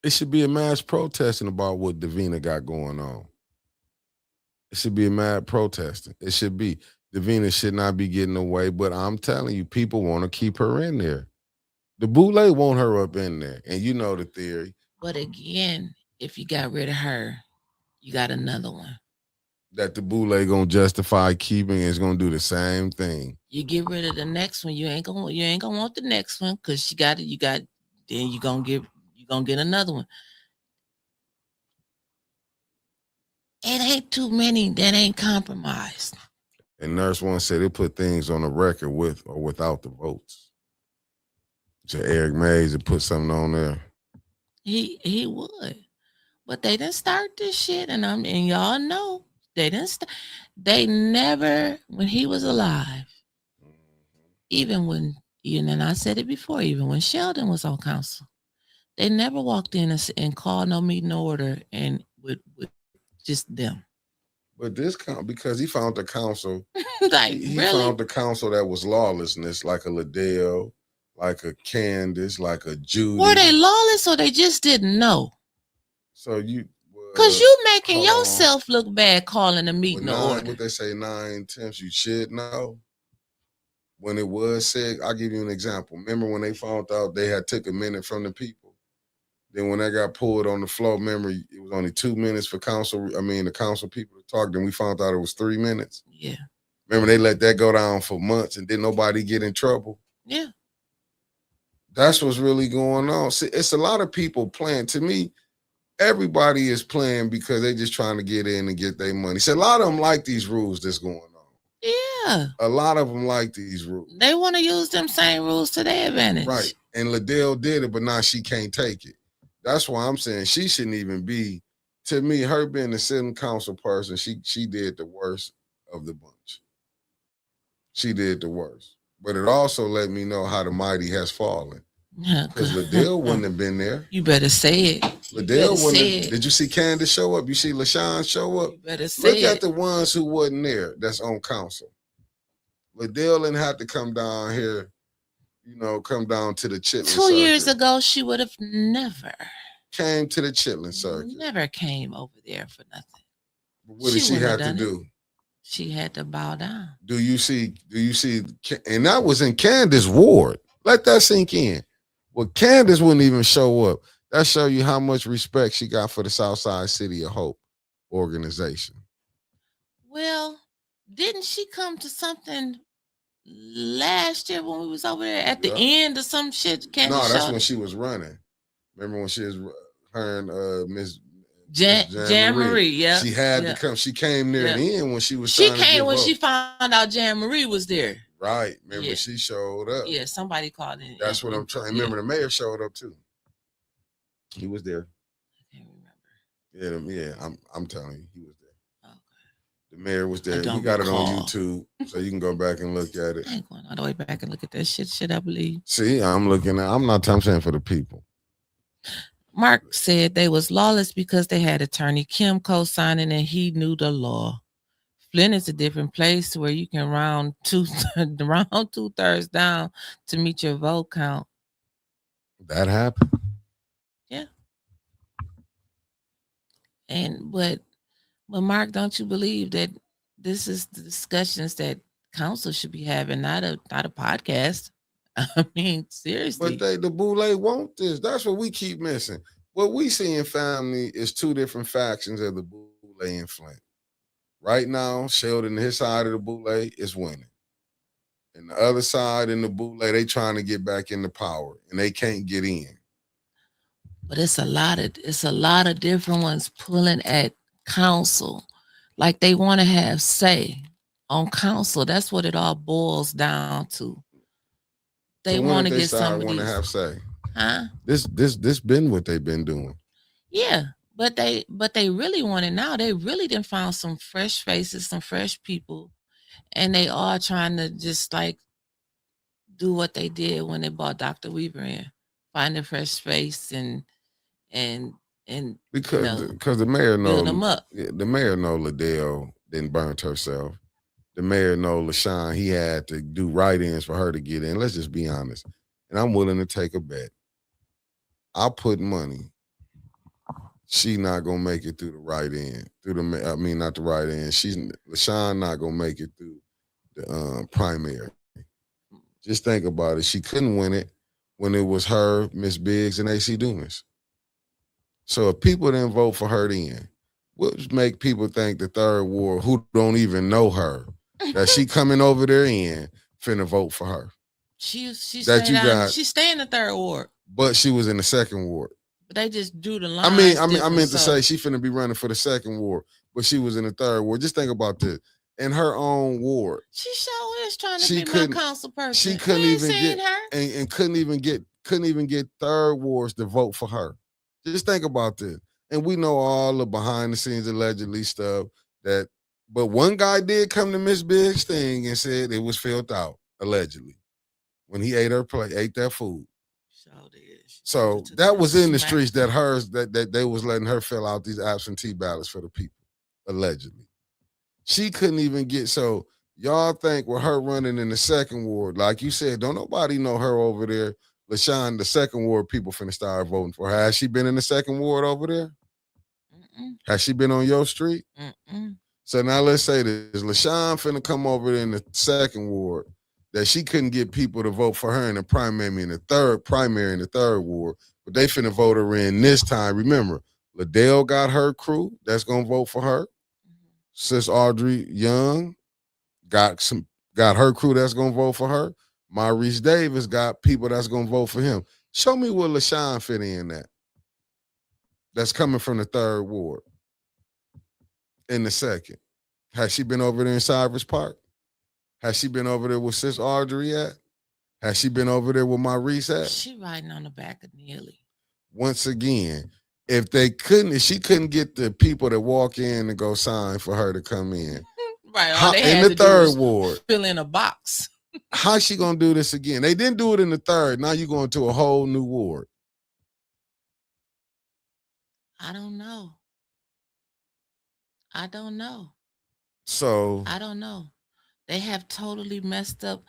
It should be a mass protesting about what Davina got going on. It should be a mad protesting. It should be. Davina should not be getting away, but I'm telling you, people want to keep her in there. The Boule want her up in there, and you know the theory. But again, if you got rid of her, you got another one. That the Boule gonna justify keeping is gonna do the same thing. You get rid of the next one, you ain't gonna want the next one because then you're gonna get another one. It ain't too many that ain't compromised. And Nurse One said they put things on the record with or without the votes. So Eric Mays would put something on there. He would, but they didn't start this shit, and y'all know they didn't. They never, when he was alive, even when, and I said it before, even when Sheldon was on council, they never walked in and called no meeting order and with just them. But this because he found the council, like he really? found the council that was lawlessness, like a Liddell, like a Candace, like a Judy. Were they lawless or they just didn't know? So because you making yourself look bad calling a meeting order. What they say 9/10, you should know. When it was said, I'll give you an example. Remember when they found out they had took a minute from the people? Then when that got pulled on the floor, remember it was only 2 minutes for the council people to talk. Then we found out it was 3 minutes. Yeah. Remember they let that go down for months and didn't nobody get in trouble? Yeah. That's what's really going on. See, it's a lot of people playing. To me, everybody is playing because they just trying to get in and get their money. So a lot of them like these rules that's going on. Yeah. A lot of them like these rules. They want to use them same rules to their advantage. Right. And Liddell did it, but now she can't take it. That's why I'm saying she shouldn't even be, to me, her being the city council person, she did the worst of the bunch. She did the worst. But it also let me know how the mighty has fallen. Because Liddell wouldn't have been there. You better say it. Liddell wouldn't have. Did you see Candace show up? You see LaShawn show up? You better say Look at the ones who wasn't there that's on council. Liddell didn't have to come down here, come down to the Chitlin circuit. 2 years ago, she would have never came to the Chitlin circuit. Never came over there for nothing. But what did she have to do? She had to bow down. Do you see? And that was in Candace ward. Let that sink in. Well, Candace wouldn't even show up. That show you how much respect she got for the Southside City of Hope organization. Well, didn't she come to something last year when we was over there at the end of some shit? No, that's when she was running. Remember when she was her and Miss Jan Marie? Yeah, she had to come. She came near the end when she was. She came when she found out Jan Marie was there. Right. Remember she showed up. Yeah, somebody called in. That's what I'm trying. Remember the mayor showed up too. He was there. I can't remember. Yeah. I'm telling you, he was there. Okay. The mayor was there. You got it on YouTube, so you can go back and look at it. I ain't going all the way back and look at that shit. I believe. See, I'm not saying for the people. Mark said they was lawless because they had attorney Kim co-signing and he knew the law. Flint is a different place where you can round round 2/3 down to meet your vote count. That happened. Yeah. And but Mark, don't you believe that this is the discussions that council should be having, not a podcast? I mean, seriously. But the Boule want this. That's what we keep missing. What we see in family is two different factions of the Boule in Flint. Right now, Sheldon, his side of the Boule is winning. And the other side in the Boule, they trying to get back into power and they can't get in. But it's a lot of different ones pulling at council. Like they want to have say on council. That's what it all boils down to. They So want when to they get some start of want to these. have say? Huh? This been what they've been doing. Yeah. But they really want it now. They really done found some fresh faces, some fresh people, and they are trying to just like do what they did when they brought Dr. Weaver in, find a fresh face and Because the mayor build know them up. the mayor know Liddell didn't burnt herself. The mayor know LaShawn, he had to do write-ins for her to get in. Let's just be honest. And I'm willing to take a bet. I'll put money. She not gonna make it through the write-in. Not the write-in. LaShawn not gonna make it through the primary. Just think about it. She couldn't win it when it was her, Miss Biggs, and AC Dumas. So if people didn't vote for her then, what make people think the third ward, who don't even know her, that she coming over there in, finna vote for her? She that you got. She stay in the third ward, but she was in the second ward. But they just drew the line. I meant to say she finna be running for the second ward, but she was in the third ward. Just think about this. In her own ward, she sure is trying to be my council person. She couldn't even get her. And couldn't even get third wards to vote for her. Just think about this. And we know all the behind the scenes allegedly stuff but one guy did come to Miss Biggs' thing and said it was filled out, allegedly, when he ate that food. So that was in the streets that they was letting her fill out these absentee ballots for the people, allegedly. She couldn't even get, so y'all think with her running in the second ward, like you said, don't nobody know her over there. LaShawn, the second ward, people finna start voting for her. Has she been in the second ward over there? Mm-mm. Has she been on your street? Mm-mm. So now let's say this. LaShawn finna come over there in the second ward that she couldn't get people to vote for her in the primary in the third ward, but they finna vote her in this time. Remember, Liddell got her crew that's gonna vote for her. Mm-hmm. Sis Audrey Young got her crew that's gonna vote for her. Maurice Davis got people that's gonna vote for him. Show me where LaShawn fit in that. That's coming from the third ward. In the second. Has she been over there in Cyrus Park? Has she been over there with Sis Audrey at? Has she been over there with Maurice at? She riding on the back of Neely. Once again, if she couldn't get the people that walk in and go sign for her to come in. Right. All they had in the third ward. Fill in a box. How's she gonna do this again? They didn't do it in the third. Now you're going to a whole new ward. I don't know. So I don't know. They have totally messed up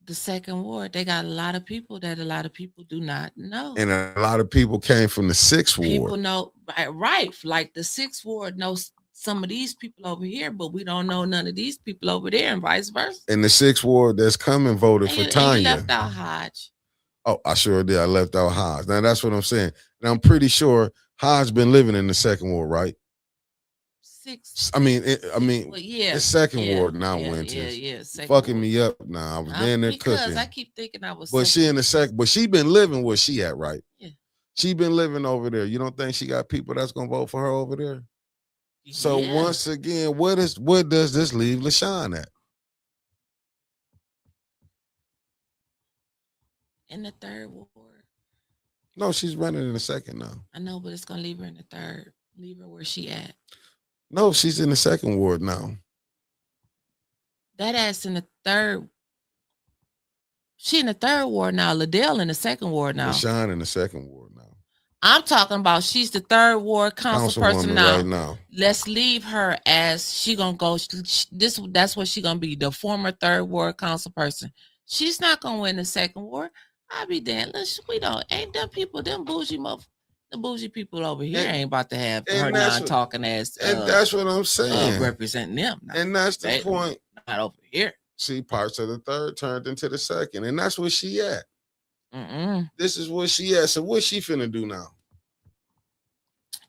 the second ward. They got a lot of people that a lot of people do not know. And a lot of people came from the sixth ward. People know, right. Like the sixth ward knows some of these people over here, but we don't know none of these people over there, and vice versa. And the sixth ward that's coming voted for Tanya. You left out Hodge. Oh, I sure did. I left out Hodge. Now that's what I'm saying. And I'm pretty sure Hodge been living in the second ward, right? It's second ward now, Winters. Yeah. Fucking me up now. I was in there cooking. I keep thinking I was. But she in the second. But she been living where she at, right? Yeah. She been living over there. You don't think she got people that's gonna vote for her over there? Yeah. So once again, what does this leave LaShawn at? In the third ward. No, she's running in the second now. I know, but it's gonna leave her in the third. Leave her where she at. No, she's in the second ward now. That ass in the third. She in the third ward now. Liddell in the second ward now. LaShawn in the second ward now. I'm talking about she's the third ward council person Councilwoman now. right now. Let's leave her as she gonna go. That's what she gonna be, the former third ward council person. She's not gonna win the second ward. I'll be damned. We don't ain't them people, them the bougie people over here ain't about to have her non-talking ass. And that's what I'm saying. Representing them. Now. And that's the point. Not over here. See, parts of the third turned into the second, and that's where she at. This is where she at. So what's she finna do now?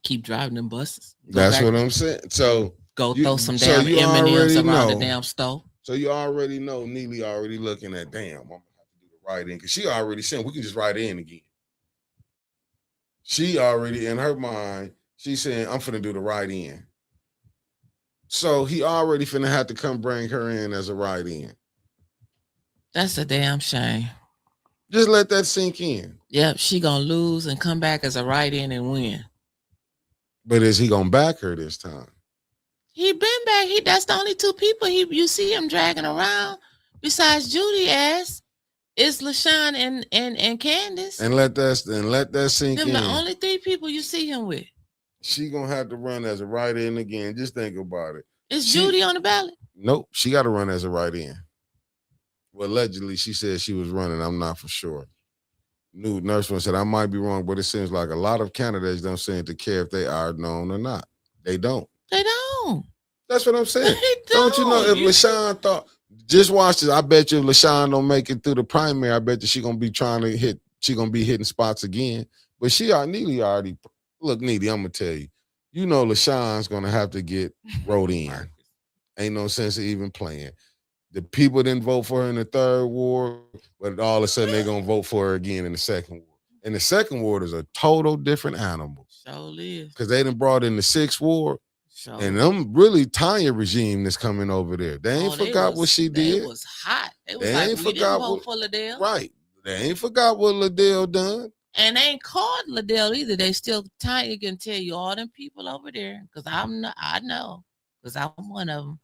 Keep driving them buses. That's what I'm saying. So throw some damn M&Ms around the damn stove. So you already know Neely already looking at, damn, I'm gonna have to do the write-in, because she already said we can just write in again. She already in her mind, she's saying I'm finna do the write-in. So he already finna have to come bring her in as a write-in. That's a damn shame. Just let that sink in. Yep, she gonna lose and come back as a write-in and win. But is he gonna back her this time? He been back. That's the only two people you see him dragging around besides Judy ass. It's LaShawn and Candace. And let that sink in. The only three people you see him with. She gonna have to run as a write-in again. Just think about it. Is Judy on the ballot? Nope, she got to run as a write-in. Well, allegedly, she said she was running. I'm not for sure. New Nurseman said, I might be wrong, but it seems like a lot of candidates don't seem to care if they are known or not. They don't. They don't. That's what I'm saying. Don't you know if LaShawn thought, just watch this, I bet you if LaShawn don't make it through the primary, I bet you she going to be hitting spots again. But Neely already, look, Neely, I'm going to tell you, you know LaShawn's going to have to get wrote in. Ain't no sense of even playing. The people didn't vote for her in the third ward, but all of a sudden they're going to vote for her again in the second ward. And the second ward is a total different animal. Sure is. Because they done brought in the sixth ward. Sure. And them really Tanya regime that's coming over there. They ain't forgot what she did. It was hot. It was they like ain't we forgot didn't vote for Liddell. Right. They ain't forgot what Liddell done. And they ain't called Liddell either. They still, Tanya can tell you all them people over there. Because I know. Because I'm one of them.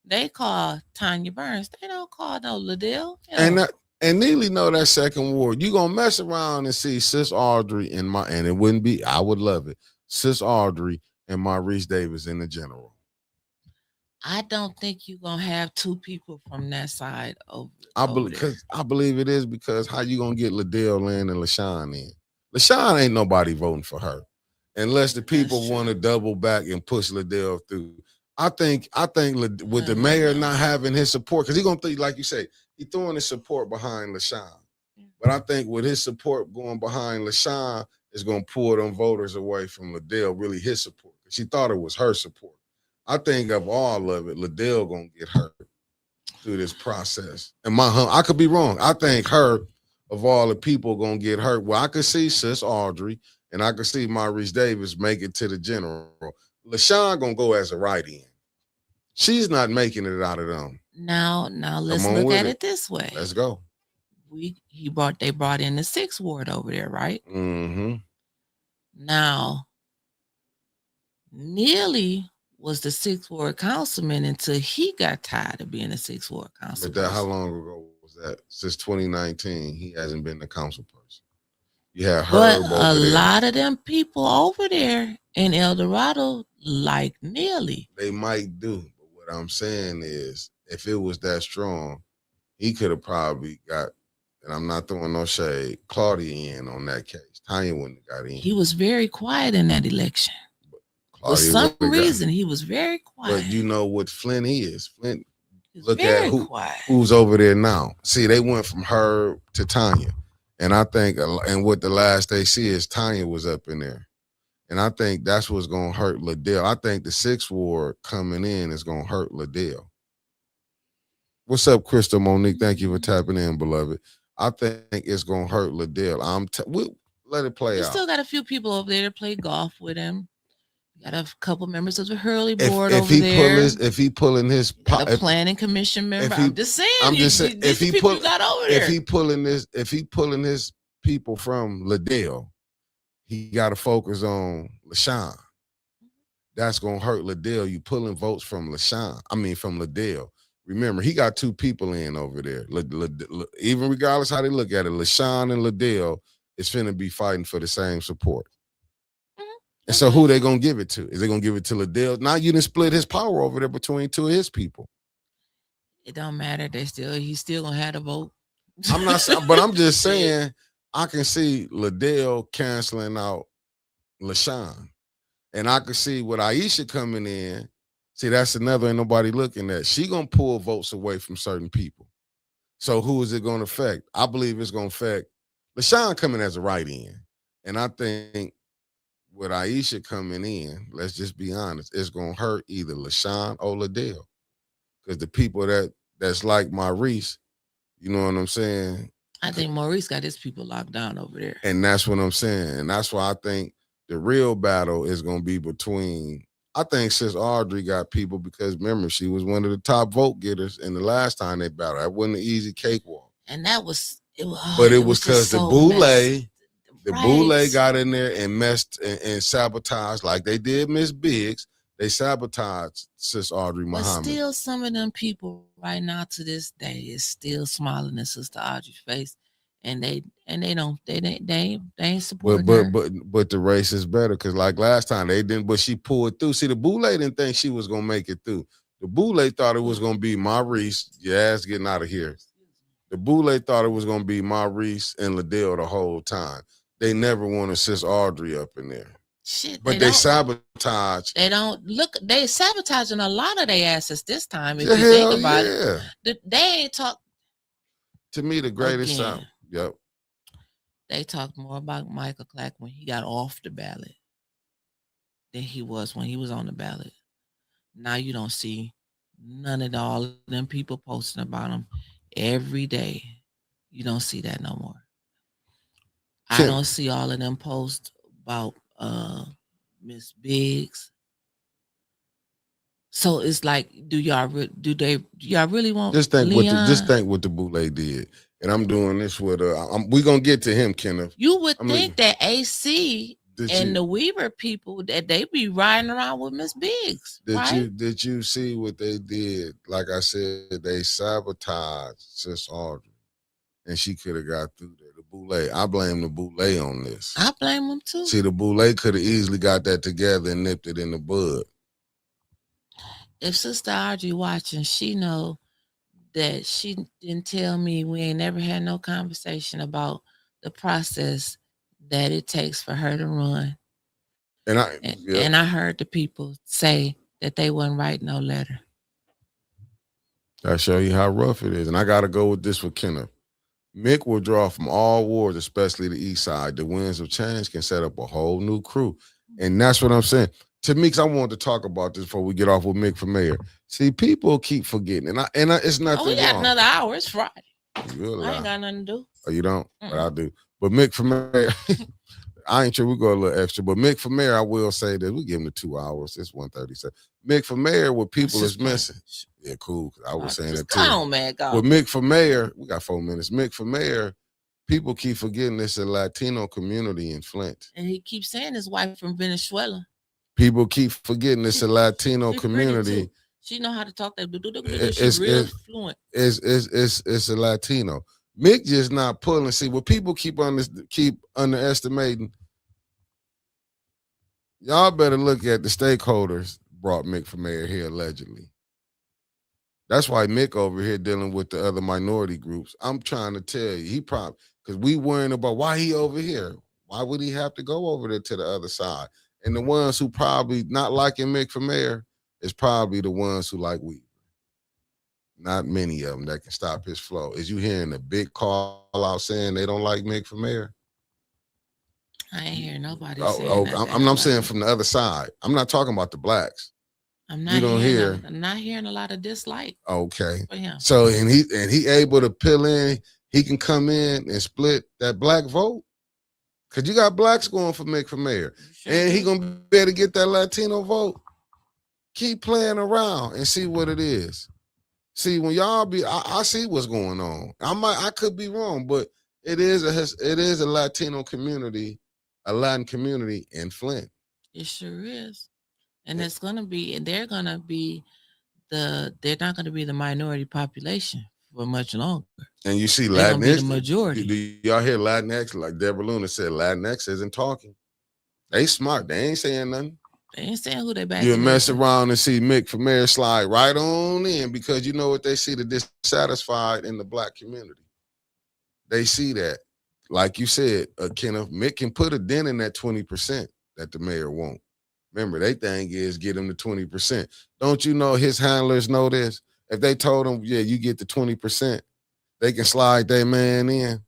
They call Tanya Burns. They don't call no Liddell. And Neely know that second ward. You gonna mess around and see Sis Audrey and it wouldn't be, I would love it. Sis Audrey and Maurice Davis in the general. I don't think you're gonna have two people from that side over. I believe it is, because how you gonna get Liddell in and LaShawn in? LaShawn ain't nobody voting for her unless the people want to double back and push Liddell through. I think with the mayor not having his support, because he's gonna think, like you say, he throwing his support behind LaShawn. But I think with his support going behind LaShawn is gonna pull them voters away from Liddell, really his support. Because she thought it was her support. I think of all of it, Liddell gonna get hurt through this process. And I could be wrong. I think her, of all the people, gonna get hurt. Well, I could see Sis Audrey and I could see Maurice Davis make it to the general. LaShawn gonna go as a write-in. She's not making it out of them. Now let's look at it this way. Let's go. They brought in the sixth ward over there, right? Mm-hmm. Now, Neely was the sixth ward councilman until he got tired of being a sixth ward councilman. But how long ago was that? Since 2019, he hasn't been the council person. You have Herb over there. But a lot of them people over there in El Dorado like Neely. They might do. But what I'm saying is, if it was that strong, he could have probably got, and I'm not throwing no shade, Claudia in on that case. Tanya wouldn't have got in. He was very quiet in that election. For some reason, he was very quiet. But you know what Flint is. Flint, look at who's over there now. See, they went from her to Tanya. And I think, and what the last they see is Tanya was up in there. And I think that's what's going to hurt Liddell. I think the sixth ward coming in is going to hurt Liddell. What's up, Crystal Monique? Thank you for tapping in, beloved. I think it's going to hurt Liddell. We'll let it play out. Still got a few people over there to play golf with him. Got a couple members of the Hurley board over there. If he pulling his planning commission member, I'm just saying. If he pulling his people from Liddell, he got to focus on LaShawn. That's gonna hurt Liddell. You pulling votes from from Liddell. Remember, he got two people in over there. Even regardless how they look at it, LaShawn and Liddell is finna be fighting for the same support. And so who they gonna give it to? Is they gonna give it to Liddell? Now you didn't split his power over there between two of his people. It don't matter. He's still gonna have the vote. I'm not saying, but I'm just saying I can see Liddell canceling out LaShawn. And I can see with Aisha coming in. See, that's another ain't nobody looking at. She gonna pull votes away from certain people. So who is it gonna affect? I believe it's gonna affect LaShawn coming as a write-in. And I think with Aisha coming in, let's just be honest, it's gonna hurt either LaShawn or Liddell. Because the people that's like Maurice, you know what I'm saying? I think Maurice got his people locked down over there. And that's what I'm saying. And that's why I think the real battle is going to be between, I think Sis Audrey got people because remember, she was one of the top vote getters in the last time they battled. That wasn't an easy cakewalk. And that was, it was because the Boule got in there and messed and sabotaged like they did Miss Biggs. They sabotaged Sis Audrey Muhammad. But still, some of them people right now to this day is still smiling in Sister Audrey's face, and they ain't supporting her. But the race is better because like last time they didn't, but she pulled through. See, the Boule didn't think she was gonna make it through. The Boule thought it was gonna be Maurice. Your ass getting out of here. The Boule thought it was gonna be Maurice and Liddell the whole time. They never wanted Sis Audrey up in there. Shit, but they sabotage. They don't look. They sabotaging a lot of their asses this time. If you think about it, they ain't talk. To me, the greatest sound. Yep. They talked more about Michael Clark when he got off the ballot than he was when he was on the ballot. Now you don't see none of all of them people posting about him every day. You don't see that no more. I don't see all of them posts about Miss Biggs. So it's like, do y'all really want just think Leon? Just think what the Boule did, and I'm doing this with we gonna get to him, Kenneth. You would think that AC and the Weaver people that they be riding around with Miss Biggs. Did you see what they did? Like I said, they sabotaged Sis Audrey, and she could have got through there. The Boule, I blame the Boule on this. I blame them too. See, the Boule could have easily got that together and nipped it in the bud. If Sister Audrey watching, she know that she didn't tell me. We ain't never had no conversation about the process that it takes for her to run. And I heard the people say that they wouldn't write no letter. I show you how rough it is. And I got to go with this with Kenneth. Mick will draw from all wards, especially the east side. The winds of change can set up a whole new crew. And that's what I'm saying. To me, because I wanted to talk about this before we get off with Mick for mayor. See, people keep forgetting. And it's nothing wrong. We got another hour. It's Friday. I ain't got nothing to do. Oh, you don't? But I do. But Mick for mayor, I ain't sure we go a little extra. But Mick for mayor, I will say that we give him the 2 hours. It's 1:37. Mick for mayor, what people is missing. Yeah, cool. I was saying that too. Come on, man. Go. But Mick for mayor, we got 4 minutes. Mick for mayor, people keep forgetting it's a Latino community in Flint. And he keeps saying his wife from Venezuela. People keep forgetting it's a Latino community. She know how to talk that. She's real fluent. It's a Latino. Mick just not pulling. See, what people keep underestimating, y'all better look at the stakeholders brought Mick for mayor here allegedly. That's why Mick over here dealing with the other minority groups. I'm trying to tell you, he probably, because we worrying about why he over here. Why would he have to go over there to the other side? And the ones who probably not liking Mick for mayor is probably the ones who like Weaver. Not many of them that can stop his flow. Is you hearing a big call out saying they don't like Mick for mayor? I ain't hearing nobody saying that. I'm saying from the other side. I'm not talking about the blacks. I'm not hearing a lot of dislike. Okay. For him. So and he able to peel in, he can come in and split that black vote. Cause you got blacks going for Mick for mayor. Sure and he gonna be able to get that Latino vote. Keep playing around and see what it is. See, when y'all I see what's going on. I could be wrong, but it is a Latino community, a Latin community in Flint. It sure is. And they're not gonna be the minority population for much longer. And you see Latinx, the majority. Do y'all hear Latinx? Like Deborah Luna said, Latinx isn't talking. They smart. They ain't saying nothing. They ain't saying who they backing. You mess around and see Mick for mayor slide right on in because you know what they see, the dissatisfied in the black community. They see that. Like you said, Kenneth, Mick can put a dent in that 20% that the mayor won't. Remember, they thing is get him to 20%. Don't you know his handlers know this? If they told him, yeah, you get the 20%, they can slide their man in.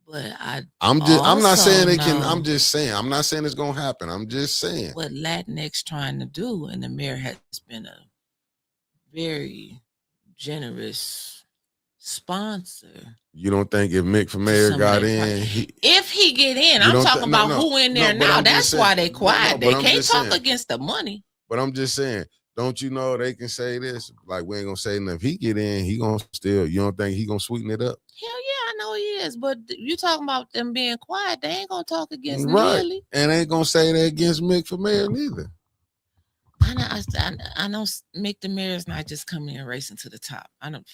But I'm not saying they can. I'm just saying. I'm not saying it's gonna happen. I'm just saying what Latinx trying to do, and the mayor has been a very generous sponsor. You don't think if Mick for mayor got in, if he get in, I'm talking about who in there now. That's why they quiet. They can't talk against the money. But I'm just saying, don't you know they can say this? Like we ain't gonna say nothing. If he get in, he gonna still. You don't think he gonna sweeten it up? Hell yeah, I know he is. But you talking about them being quiet? They ain't gonna talk against Neely, and ain't gonna say that against Mick for mayor neither. I know Mick the mayor is not just coming and racing to the top. I'm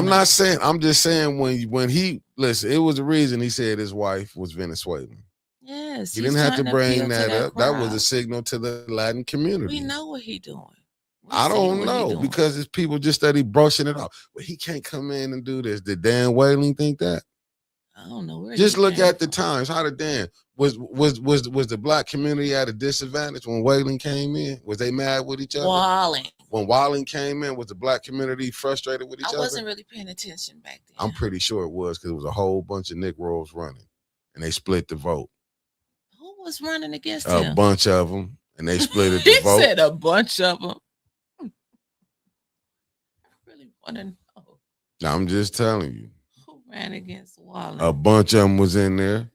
not saying. I'm just saying when he listen, it was a reason he said his wife was Venezuelan. Yes, he didn't have to bring that up. That was a signal to the Latin community. We know what he doing. I don't know because it's people just steady brushing it off. But he can't come in and do this. Did Dan Whaling think that? I don't know where. Just look at the times. How did Dan was the black community at a disadvantage when Whaling came in? Was they mad with each other? When Walling came in, was the black community frustrated with each other? I wasn't really paying attention back then. I'm pretty sure it was because it was a whole bunch of Negroes running, and they split the vote. Who was running against him? A bunch of them, and they split the vote. He said a bunch of them. I really want to know. I'm just telling you. Who ran against Walling? A bunch of them was in there.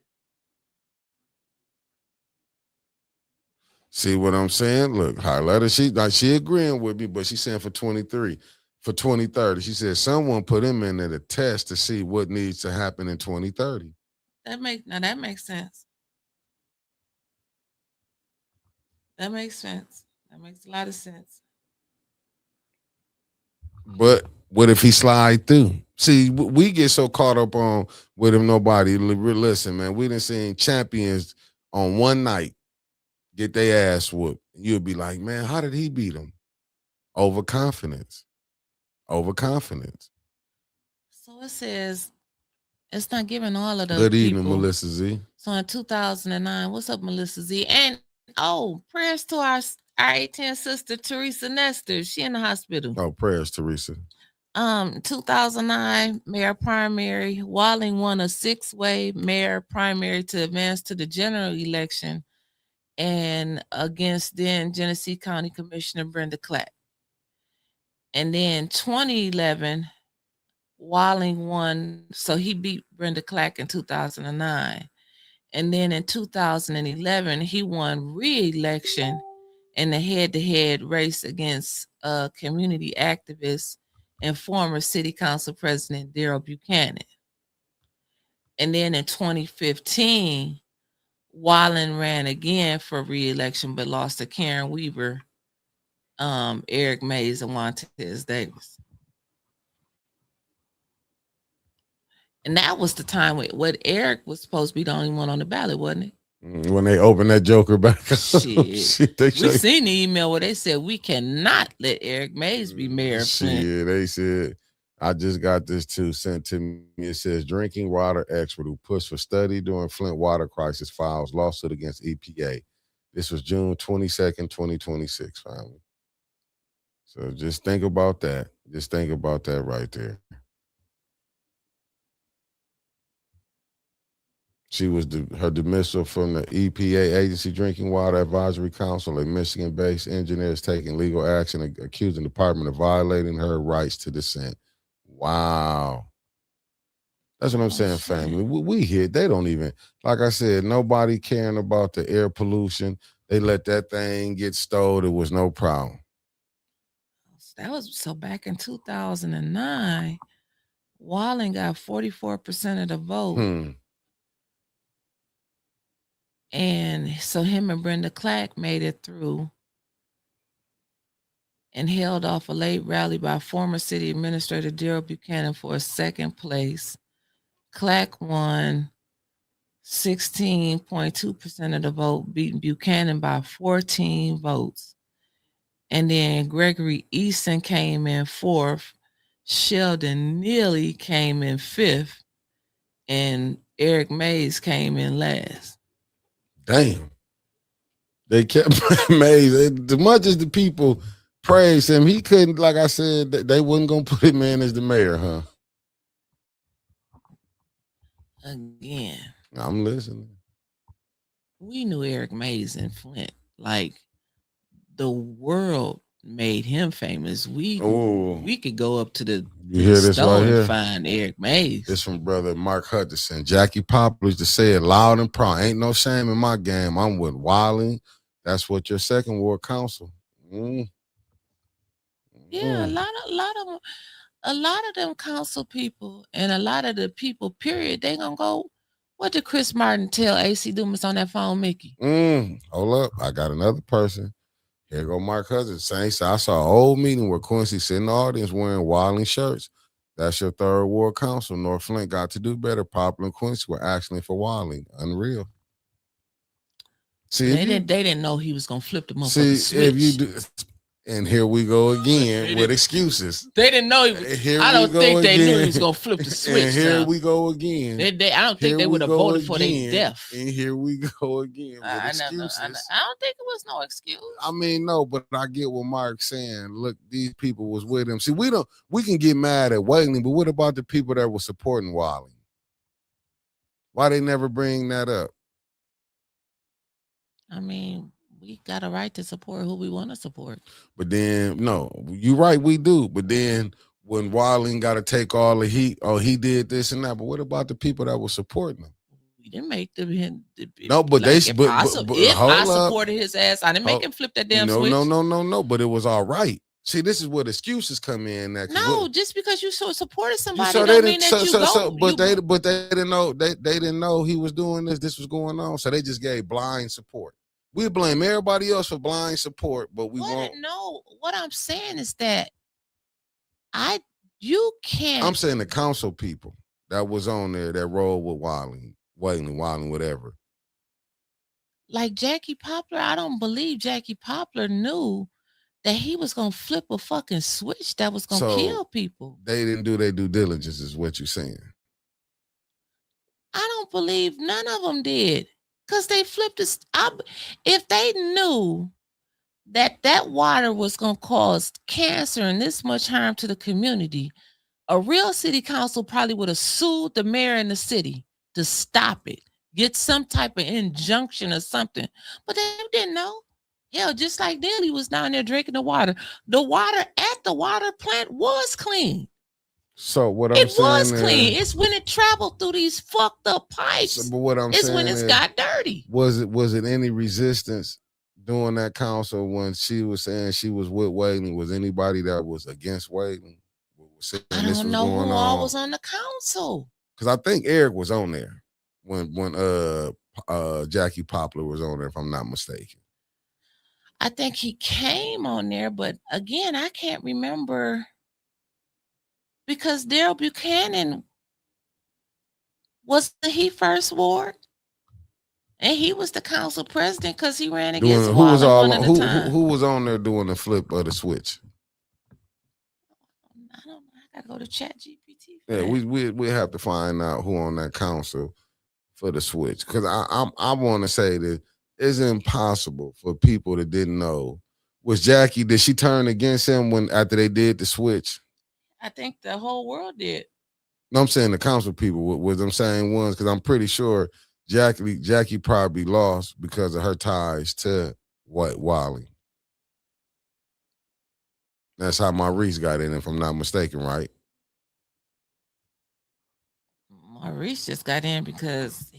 See what I'm saying? Look, Highlighter, she agreeing with me, but she's saying for 2030. She said someone put him in there to test to see what needs to happen in 2030. That makes sense. That makes sense. That makes a lot of sense. But what if he slide through? See, we get so caught up on with him. Nobody listen, man. We done seen champions on one night get their ass whooped. You'll be like, man, how did he beat him? Overconfidence. So it says it's not giving all of those Good evening, people. Melissa Z. So in 2009, what's up, Melissa Z? And prayers to our 810 sister Teresa Nestor. She in the hospital. Oh, prayers, Teresa. 2009 mayor primary. Walling won a 6-way mayor primary to advance to the general election and against then Genesee County Commissioner Brenda Clack. And then 2011, Walling won, so he beat Brenda Clack in 2009. And then in 2011, he won re-election in the head-to-head race against community activist and former city council president Daryl Buchanan. And then in 2015, Wallen ran again for re-election, but lost to Karen Weaver, Eric Mays, and Montez Davis. And that was the time when Eric was supposed to be the only one on the ballot, wasn't it? When they opened that joker back up. Shit. We seen the email where they said we cannot let Eric Mays be mayor of Flint. Yeah, they said, I just got this too sent to me. It says drinking water expert who pushed for study during Flint water crisis files lawsuit against EPA. This was June 22nd, 2026, finally. So just think about that. Just think about that right there. She was her dismissal from the EPA Agency Drinking Water Advisory Council, a Michigan-based engineer, is taking legal action accusing the department of violating her rights to dissent. Wow. That's what I'm saying, family. We hear, they don't even, like I said, nobody caring about the air pollution. They let that thing get stowed. It was no problem. That was, so back in 2009, Wallen got 44% of the vote. And so him and Brenda Clack made it through and held off a late rally by former city administrator Daryl Buchanan for a second place. Clack won 16.2% of the vote, beating Buchanan by 14 votes. And then Gregory Easton came in 4th. Sheldon Neely came in 5th. And Eric Mays came in last. Damn. They kept Mays. As much as the people praised him, he couldn't, like I said, they wasn't going to put him in as the mayor, huh? Again. I'm listening. We knew Eric Mays in Flint. Like, the world made him famous. We could go up to the store right and find Eric Mays. This from brother Mark Hutchinson. Jackie Poplar used to say it loud and proud. Ain't no shame in my game. I'm with Wiley. That's what your second ward council. Yeah, a lot of them council people and a lot of the people, period, they gonna go. What did Chris Martin tell AC Dumas on that phone, Mickey? Hold up. I got another person. Here go Mark Hutchinson saying, so I saw an old meeting where Quincy sitting in the audience wearing Wiley shirts. That's your third ward council. North Flint got to do better. Poplar and Quincy were asking for Wiley. Unreal. See, they didn't know he was gonna flip the motherfucking switch. If you do, and here we go again with excuses. They didn't know. I don't think they knew he was gonna flip the switch. And here we go again. I don't think they would have voted for their death. And here we go again with excuses. I don't think it was no excuse. I mean, no, but I get what Mark's saying. Look, these people was with him. See, we can get mad at Whately, but what about the people that were supporting Wiley? Why they never bring that up? I mean, we got a right to support who we want to support. But then, no, you're right, we do. But then when Wiley got to take all the heat, he did this and that. But what about the people that were supporting him? We didn't make them. No, but like, if I supported his ass, I didn't make him flip that damn switch. No. But it was all right. See, this is where excuses come in. Just because you supported somebody don't mean that But they didn't know. They didn't know he was doing this. This was going on. So they just gave blind support. We blame everybody else for blind support, but we won't. No, what I'm saying is that you can't. I'm saying the council people that was on there that rolled with Wiley, whatever. Like Jackie Poplar, I don't believe Jackie Poplar knew that he was gonna flip a fucking switch that was gonna kill people. They didn't do their due diligence, is what you're saying. I don't believe none of them did. Because they flipped this. If they knew that water was going to cause cancer and this much harm to the community, a real city council probably would have sued the mayor in the city to stop it, get some type of injunction or something. But they didn't know. Hell, just like Neely was down there drinking the water at the water plant was clean. So what I'm saying, it was clean. It's when it traveled through these fucked up pipes. But what I'm saying, when it's got dirty. Was it any resistance during that council when she was saying she was with Whately? Was anybody that was against Whately? I don't know who all was on the council. Because I think Eric was on there when Jackie Poplar was on there, if I'm not mistaken. I think he came on there, but again, I can't remember. Because Daryl Buchanan wasn't he first ward, and he was the council president because he ran against who was on there doing the flip of the switch? I don't know. I gotta go to ChatGPT. Yeah, we have to find out who on that council for the switch, because I want to say that it's impossible for people that didn't know. Was Jackie? Did she turn against him after they did the switch? I think the whole world did. No, I'm saying the council people was them same ones, because I'm pretty sure Jackie probably lost because of her ties to Wiley. That's how Maurice got in, if I'm not mistaken, right? Maurice just got in because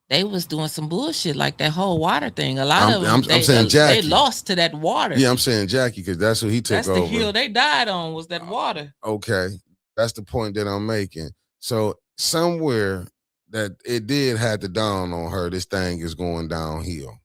they was doing some bullshit like that whole water thing. A lot of them, I'm saying Jackie. They lost to that water. Yeah, I'm saying Jackie because that's who he took over. That's the hill they died on, was that water. Okay, that's the point that I'm making. So somewhere that it did have to dawn on her, this thing is going downhill.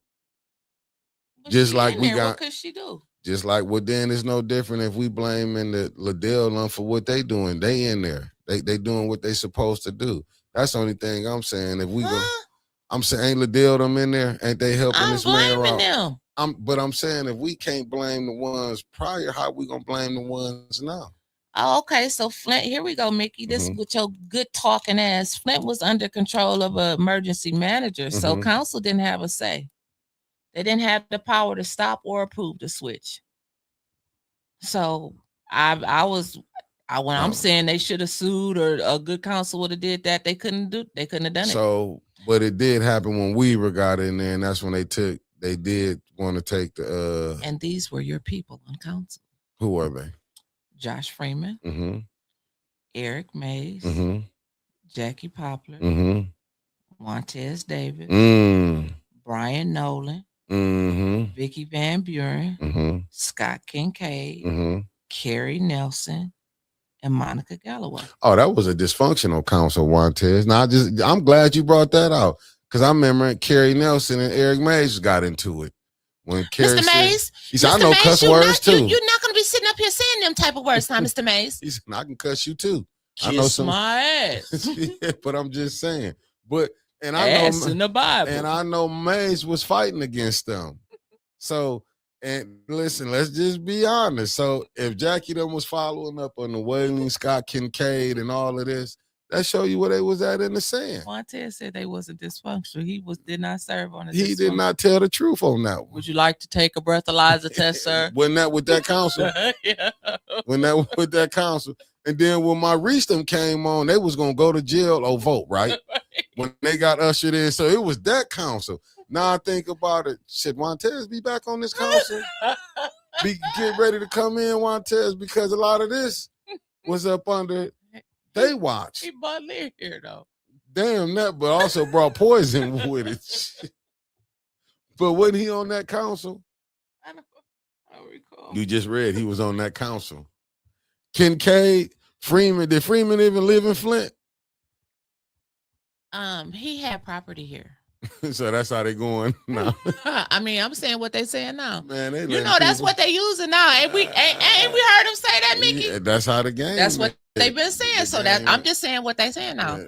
But just like we got. What could she do? Just like then it's no different if we blaming the Liddell for what they doing. They in there. They doing what they supposed to do. That's the only thing I'm saying. If we go, Huh? I'm saying, ain't Liddell them in there? Ain't they helping I'm this man blaming out? them. But I'm saying if we can't blame the ones prior, how we gonna blame the ones now? Oh, okay, so Flint, here we go, Mickey. This with your good talking ass. Flint was under control of an emergency manager, so council didn't have a say. They didn't have the power to stop or approve the switch. So when I'm saying they should have sued or a good council would have did that, they couldn't have done it. So, but it did happen when Weaver got in there, and that's when they did want to take the and these were your people on council. Who were they? Josh Freeman, Eric Mays, Jackie Poplar, Montez Davis, Brian Nolan, Vicky Van Buren, Scott Kincaid, Kerry Nelson, and Monica Galloway. Oh, that was a dysfunctional council, Montez. Now, I'm glad you brought that out because I remember Kerry Nelson and Eric Mays got into it. When Kerry Mr. Mays, he said, I know cuss words too. You're not going to be sitting up here saying them type of words, now, Mr. Mays. He said, I can cuss you too. Kiss I know some my ass. Yeah, but I'm just saying. I know in the Bible. And I know Mays was fighting against them. So, and listen, let's just be honest. So if Jackie them was following up on the Wayne Scott Kincaid and all of this, that show you where they was at in the sand. Montez said they wasn't dysfunctional. He did not serve on it. He did not tell the truth on that one. Would you like to take a breathalyzer test, sir? Wasn't that with that council? Yeah. When that with that council. And then when Maurice them came on, they was gonna go to jail or vote, right? When they got ushered in. So it was that council. Now I think about it. Should Montez be back on this council? Get ready to come in, Montez, because a lot of this was up under they watch. He bought Lear here though. Damn that, but also brought poison with it. But wasn't he on that council? I don't recall. You just read he was on that council. Kincaid, Freeman. Did Freeman even live in Flint? He had property here. So that's how they going now. I mean, I'm saying what they saying now. Man, that's what they using now. And we heard them say that, Mickey. Yeah, that's how the game. That's what they've been saying. So that I'm just saying what they saying now.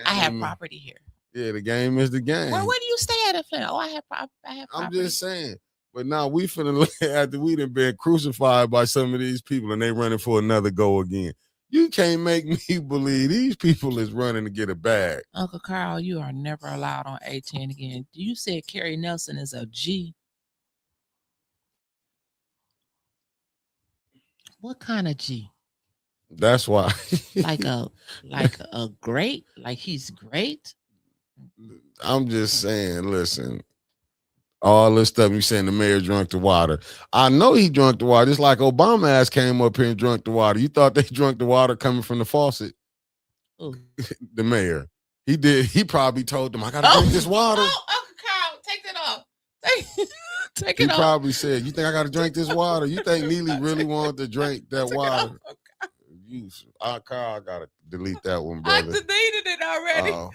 I have property here. Yeah, the game is the game. Where do you stay at in Flint? Oh, I have property. I'm just saying. But now we finna look after we done been crucified by some of these people and they running for another go again. You can't make me believe these people is running to get a bag. Uncle Carl, you are never allowed on A10 again. You said Kerry Nelson is a G. What kind of G? That's why. like a great? Like he's great? I'm just saying, listen. All this stuff you saying the mayor drunk the water. I know he drunk the water. It's like Obama ass came up here and drunk the water. You thought they drunk the water coming from the faucet? Ooh. The mayor. He did. He probably told them, I got to drink this water. Oh, Uncle Carl, take that off. Take it off. He probably said, you think I got to drink this water? You think Neely really wanted to drink that water? Carl, I got to delete that one, brother. I deleted it already. Oh,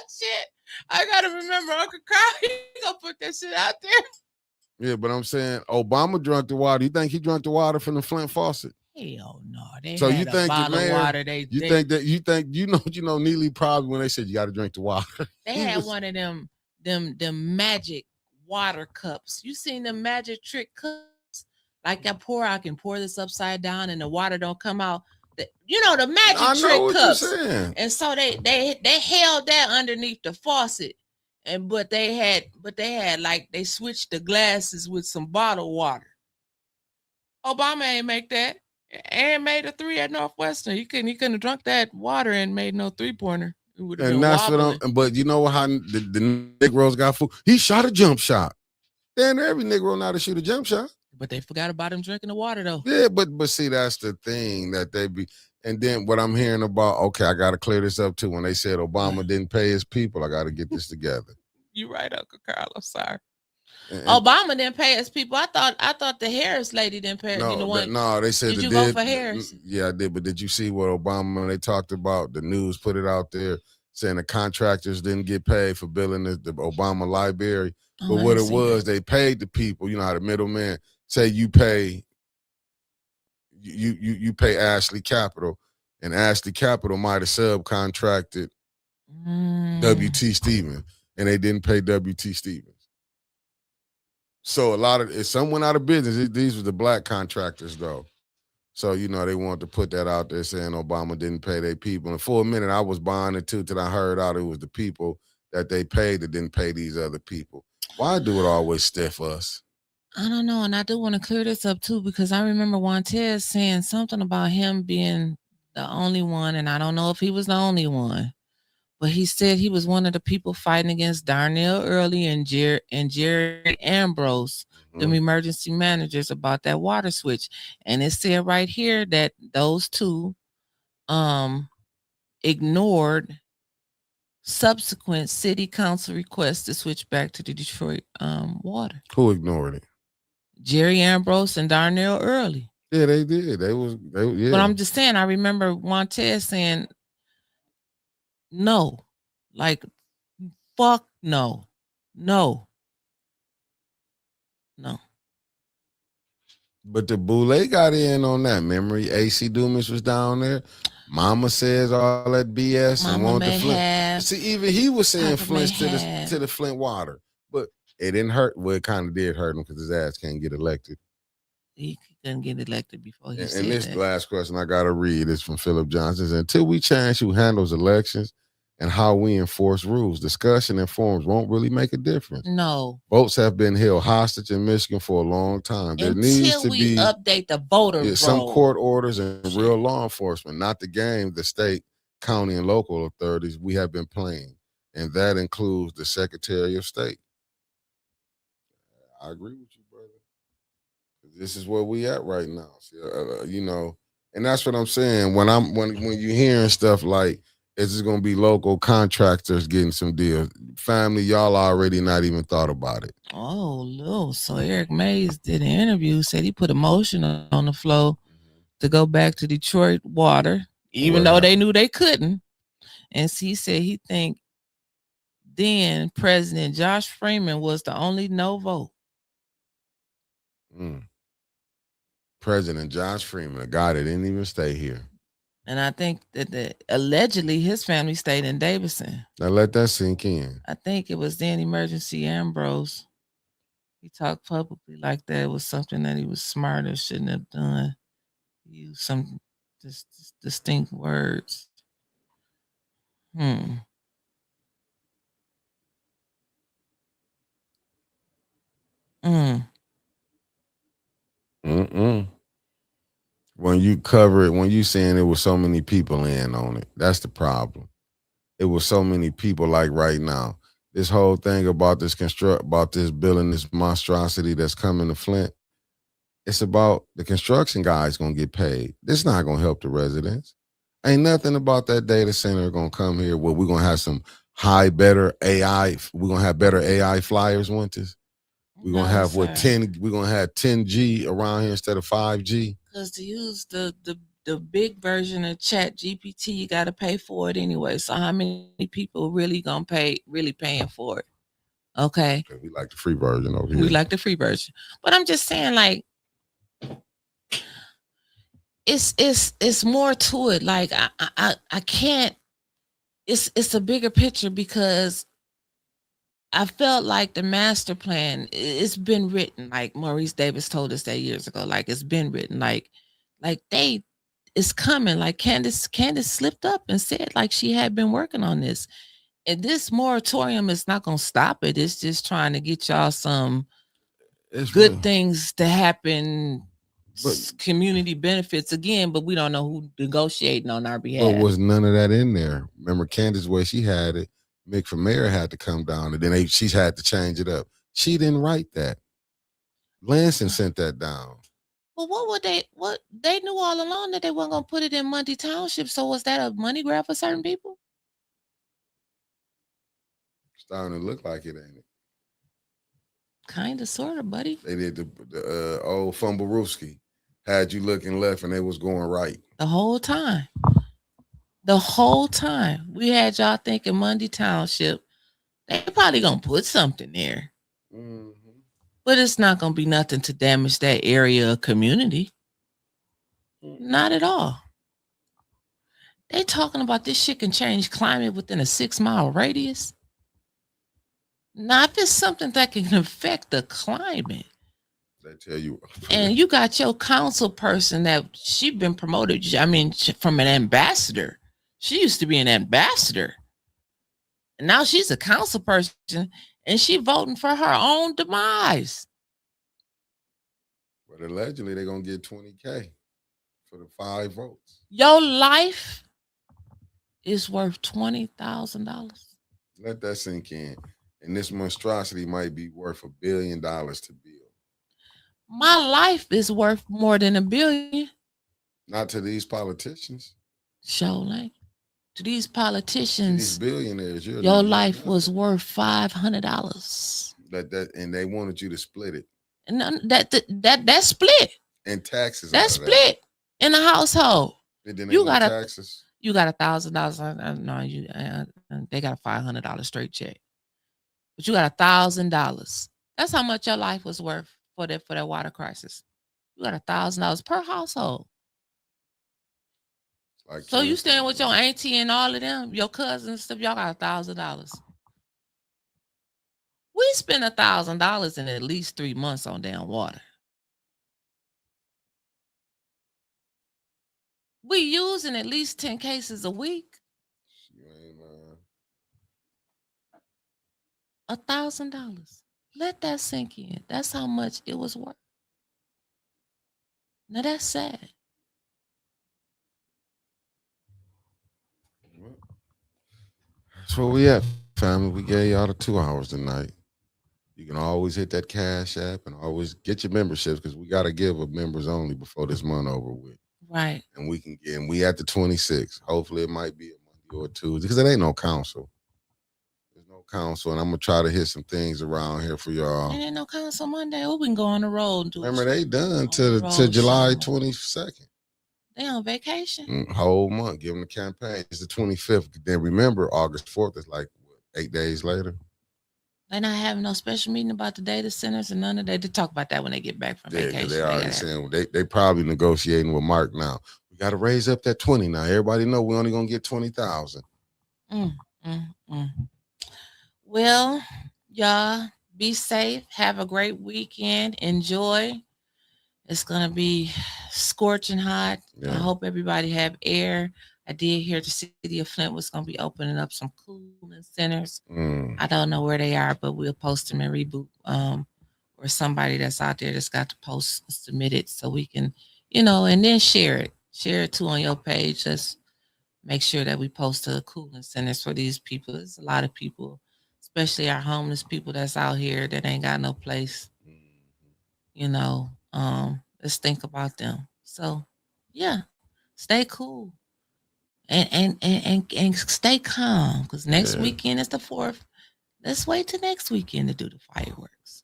shit. I gotta remember Uncle Carl. He gonna put that shit out there. Yeah, but I'm saying Obama drunk the water. You think he drank the water from the Flint faucet? Hell no. They so had you think bottle the mayor, of water. You know Neely probably when they said you got to drink the water. They had one of them magic water cups. You seen the magic trick cups? Like I can pour this upside down and the water don't come out. The magic trick cups. And so they held that underneath the faucet. But they had like they switched the glasses with some bottled water. Obama ain't make that. And made a 3 at Northwestern. He couldn't have drunk that water and made no 3-pointer. And that's wobbling. But you know how the Negroes got food? He shot a jump shot. Then every Negro know how to shoot a jump shot. But they forgot about him drinking the water though. Yeah, but see, that's the thing that they be. And then what I'm hearing about, okay, I got to clear this up too. When they said Obama didn't pay his people, I got to get this together. You're right, Uncle Carl. I'm sorry. Obama didn't pay his people. I thought the Harris lady didn't pay. No, they said did you vote for Harris? Yeah, I did. But did you see what Obama? They talked about the news, put it out there, saying the contractors didn't get paid for building the Obama library. But what it was, they paid the people. You know how the middleman say you pay. You pay Ashley Capital, and Ashley Capital might have subcontracted W.T. Stevens, and they didn't pay W.T. Stevens. So a lot of some went out of business. These were the black contractors, though. So, you know, they wanted to put that out there saying Obama didn't pay their people. And for a minute, I was buying it too till I heard out it was the people that they paid that didn't pay these other people. Why do it always stiff us? I don't know. And I do want to clear this up too, because I remember Montez saying something about him being the only one. And I don't know if he was the only one, but he said he was one of the people fighting against Darnell Early and Jerry Ambrose, them emergency managers, about that water switch. And it said right here that those two ignored subsequent city council requests to switch back to the Detroit water. Who ignored it? Jerry Ambrose and Darnell Early. Yeah, they did. They yeah. But I'm just saying, I remember Montez saying, no, like, fuck no. But the Boule got in on that. Memory, AC Dumas was down there. Mama says all that BS and want the Flint. See, even he was saying Flint to the Flint water, but it didn't hurt. Well, it kind of did hurt him because his ass can't get elected. He couldn't get elected before he said and this that. last question I got to read is from Philip Johnson. Until we change who handles elections and how we enforce rules, discussion and forums won't really make a difference. No. Votes have been held hostage in Michigan for a long time. There needs to be update the voter roll. Some court orders and real law enforcement, not the game the state, county, and local authorities we have been playing. And that includes the Secretary of State. I agree with you, brother. This is where we at right now. You know, and that's what I'm saying. When you're hearing stuff like, is this gonna be local contractors getting some deals? Family, y'all already not even thought about it. Oh, no. So Eric Mays did an interview, said he put a motion on the floor to go back to Detroit water, even though they knew they couldn't. And he said he think then President Josh Freeman was the only no vote. President Josh Freeman, a guy that didn't even stay here. And I think that allegedly his family stayed in Davidson. Now let that sink in. I think it was then Emergency Ambrose. He talked publicly like that. It was something that he was smart or shouldn't have done. He used some distinct words. When you cover it, when you saying it was so many people in on it, that's the problem. It was so many people. Like right now, this whole thing about this building, this monstrosity that's coming to Flint, it's about the construction guys gonna get paid. This not gonna help the residents. Ain't nothing about that data center gonna come here where we're gonna have some better AI. We're gonna have better AI flyers, winters. We're gonna have 10. We're gonna have 10G around here instead of 5G. Because to use the big version of Chat GPT, you got to pay for it anyway. So how many people really paying for it? Okay. We like the free version over here. We like the free version, but I'm just saying, like, it's more to it. Like I can't. It's a bigger picture, because I felt like the master plan, it's been written, like Maurice Davis told us that years ago. Like, it's been written, like it's coming. Like Candace slipped up and said like she had been working on this, and this moratorium is not gonna stop it. It's just trying to get y'all some good things to happen, community benefits again. But we don't know who negotiating on our behalf. But was none of that in there? Remember Candace, where she had it, Mick from Mayor had to come down, and then she's had to change it up. She didn't write that. Lansing sent that down. Well, what they knew all along that they weren't gonna put it in Mundy Township. So was that a money grab for certain people? Starting to look like it, ain't it? Kind of, sort of, buddy. They did the old Fumblerooski. Had you looking left and they was going right. The whole time. The whole time. We had y'all thinking Mundy Township. They probably gonna put something there. But it's not gonna be nothing to damage that area of community. Not at all. They talking about this shit can change climate within a 6-mile radius. Now, if it's something that can affect the climate, they tell you. and you got your council person that she been promoted, I mean, from an ambassador. She used to be an ambassador. And now she's a council person and she voting for her own demise. But allegedly they're gonna get $20K for the 5 votes. Your life is worth $20,000. Let that sink in. And this monstrosity might be worth $1 billion to build. My life is worth more than $1 billion. Not to these politicians. Surely. To these politicians, these billionaires, your life was worth $500. And they wanted you to split it. And that split. And taxes. That's split in the household. You got taxes. You got $1,000. No, they got a $500 straight check. But you got $1,000. That's how much your life was worth for that water crisis. You got $1,000 per household. Like so you staying with your auntie and all of them, your cousins and stuff, y'all got $1,000. We spend $1,000 in at least 3 months on damn water. We using at least 10 cases a week. $1,000. Let that sink in. That's how much it was worth. Now that's sad. That's where we at, family. We gave y'all the 2 hours tonight. You can always hit that Cash App and always get your memberships because we got to give a members only before this month over with. Right. And we can get, and we at the 26th. Hopefully it might be a Monday or a Tuesday because it ain't no council. There's no council, and I'm going to try to hit some things around here for y'all. There ain't no council Monday. We can go on the road and do Remember, they done to July 22nd. They on vacation. Whole month. Give them the campaign. It's the 25th. Then remember, August 4th is like, what, 8 days later? They're not having no special meeting about the data centers and none of that. They talk about that when they get back from vacation. They already saying they probably negotiating with Mark now. We got to raise up that 20 now. Everybody know we only gonna get 20,000. Well, y'all be safe. Have a great weekend. Enjoy. It's gonna be scorching hot. Yeah. I hope everybody have air. I did hear the city of Flint was going to be opening up some cooling centers. I don't know where they are, but we'll post them in Reboot or somebody that's out there that's got the post submitted so we can, and then share it. Share it too on your page. Just make sure that we post the cooling centers for these people. There's a lot of people, especially our homeless people that's out here that ain't got no place. Let's think about them. So, yeah, stay cool. And stay calm because next weekend is the 4th. Let's wait till next weekend to do the fireworks.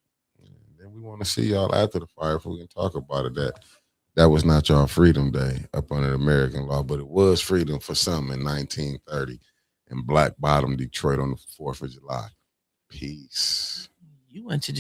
Then we want to see y'all after the fire if we can talk about it. That was not y'all Freedom Day up under American law, but it was freedom for some in 1930 in Black Bottom, Detroit on the 4th of July. Peace. You went to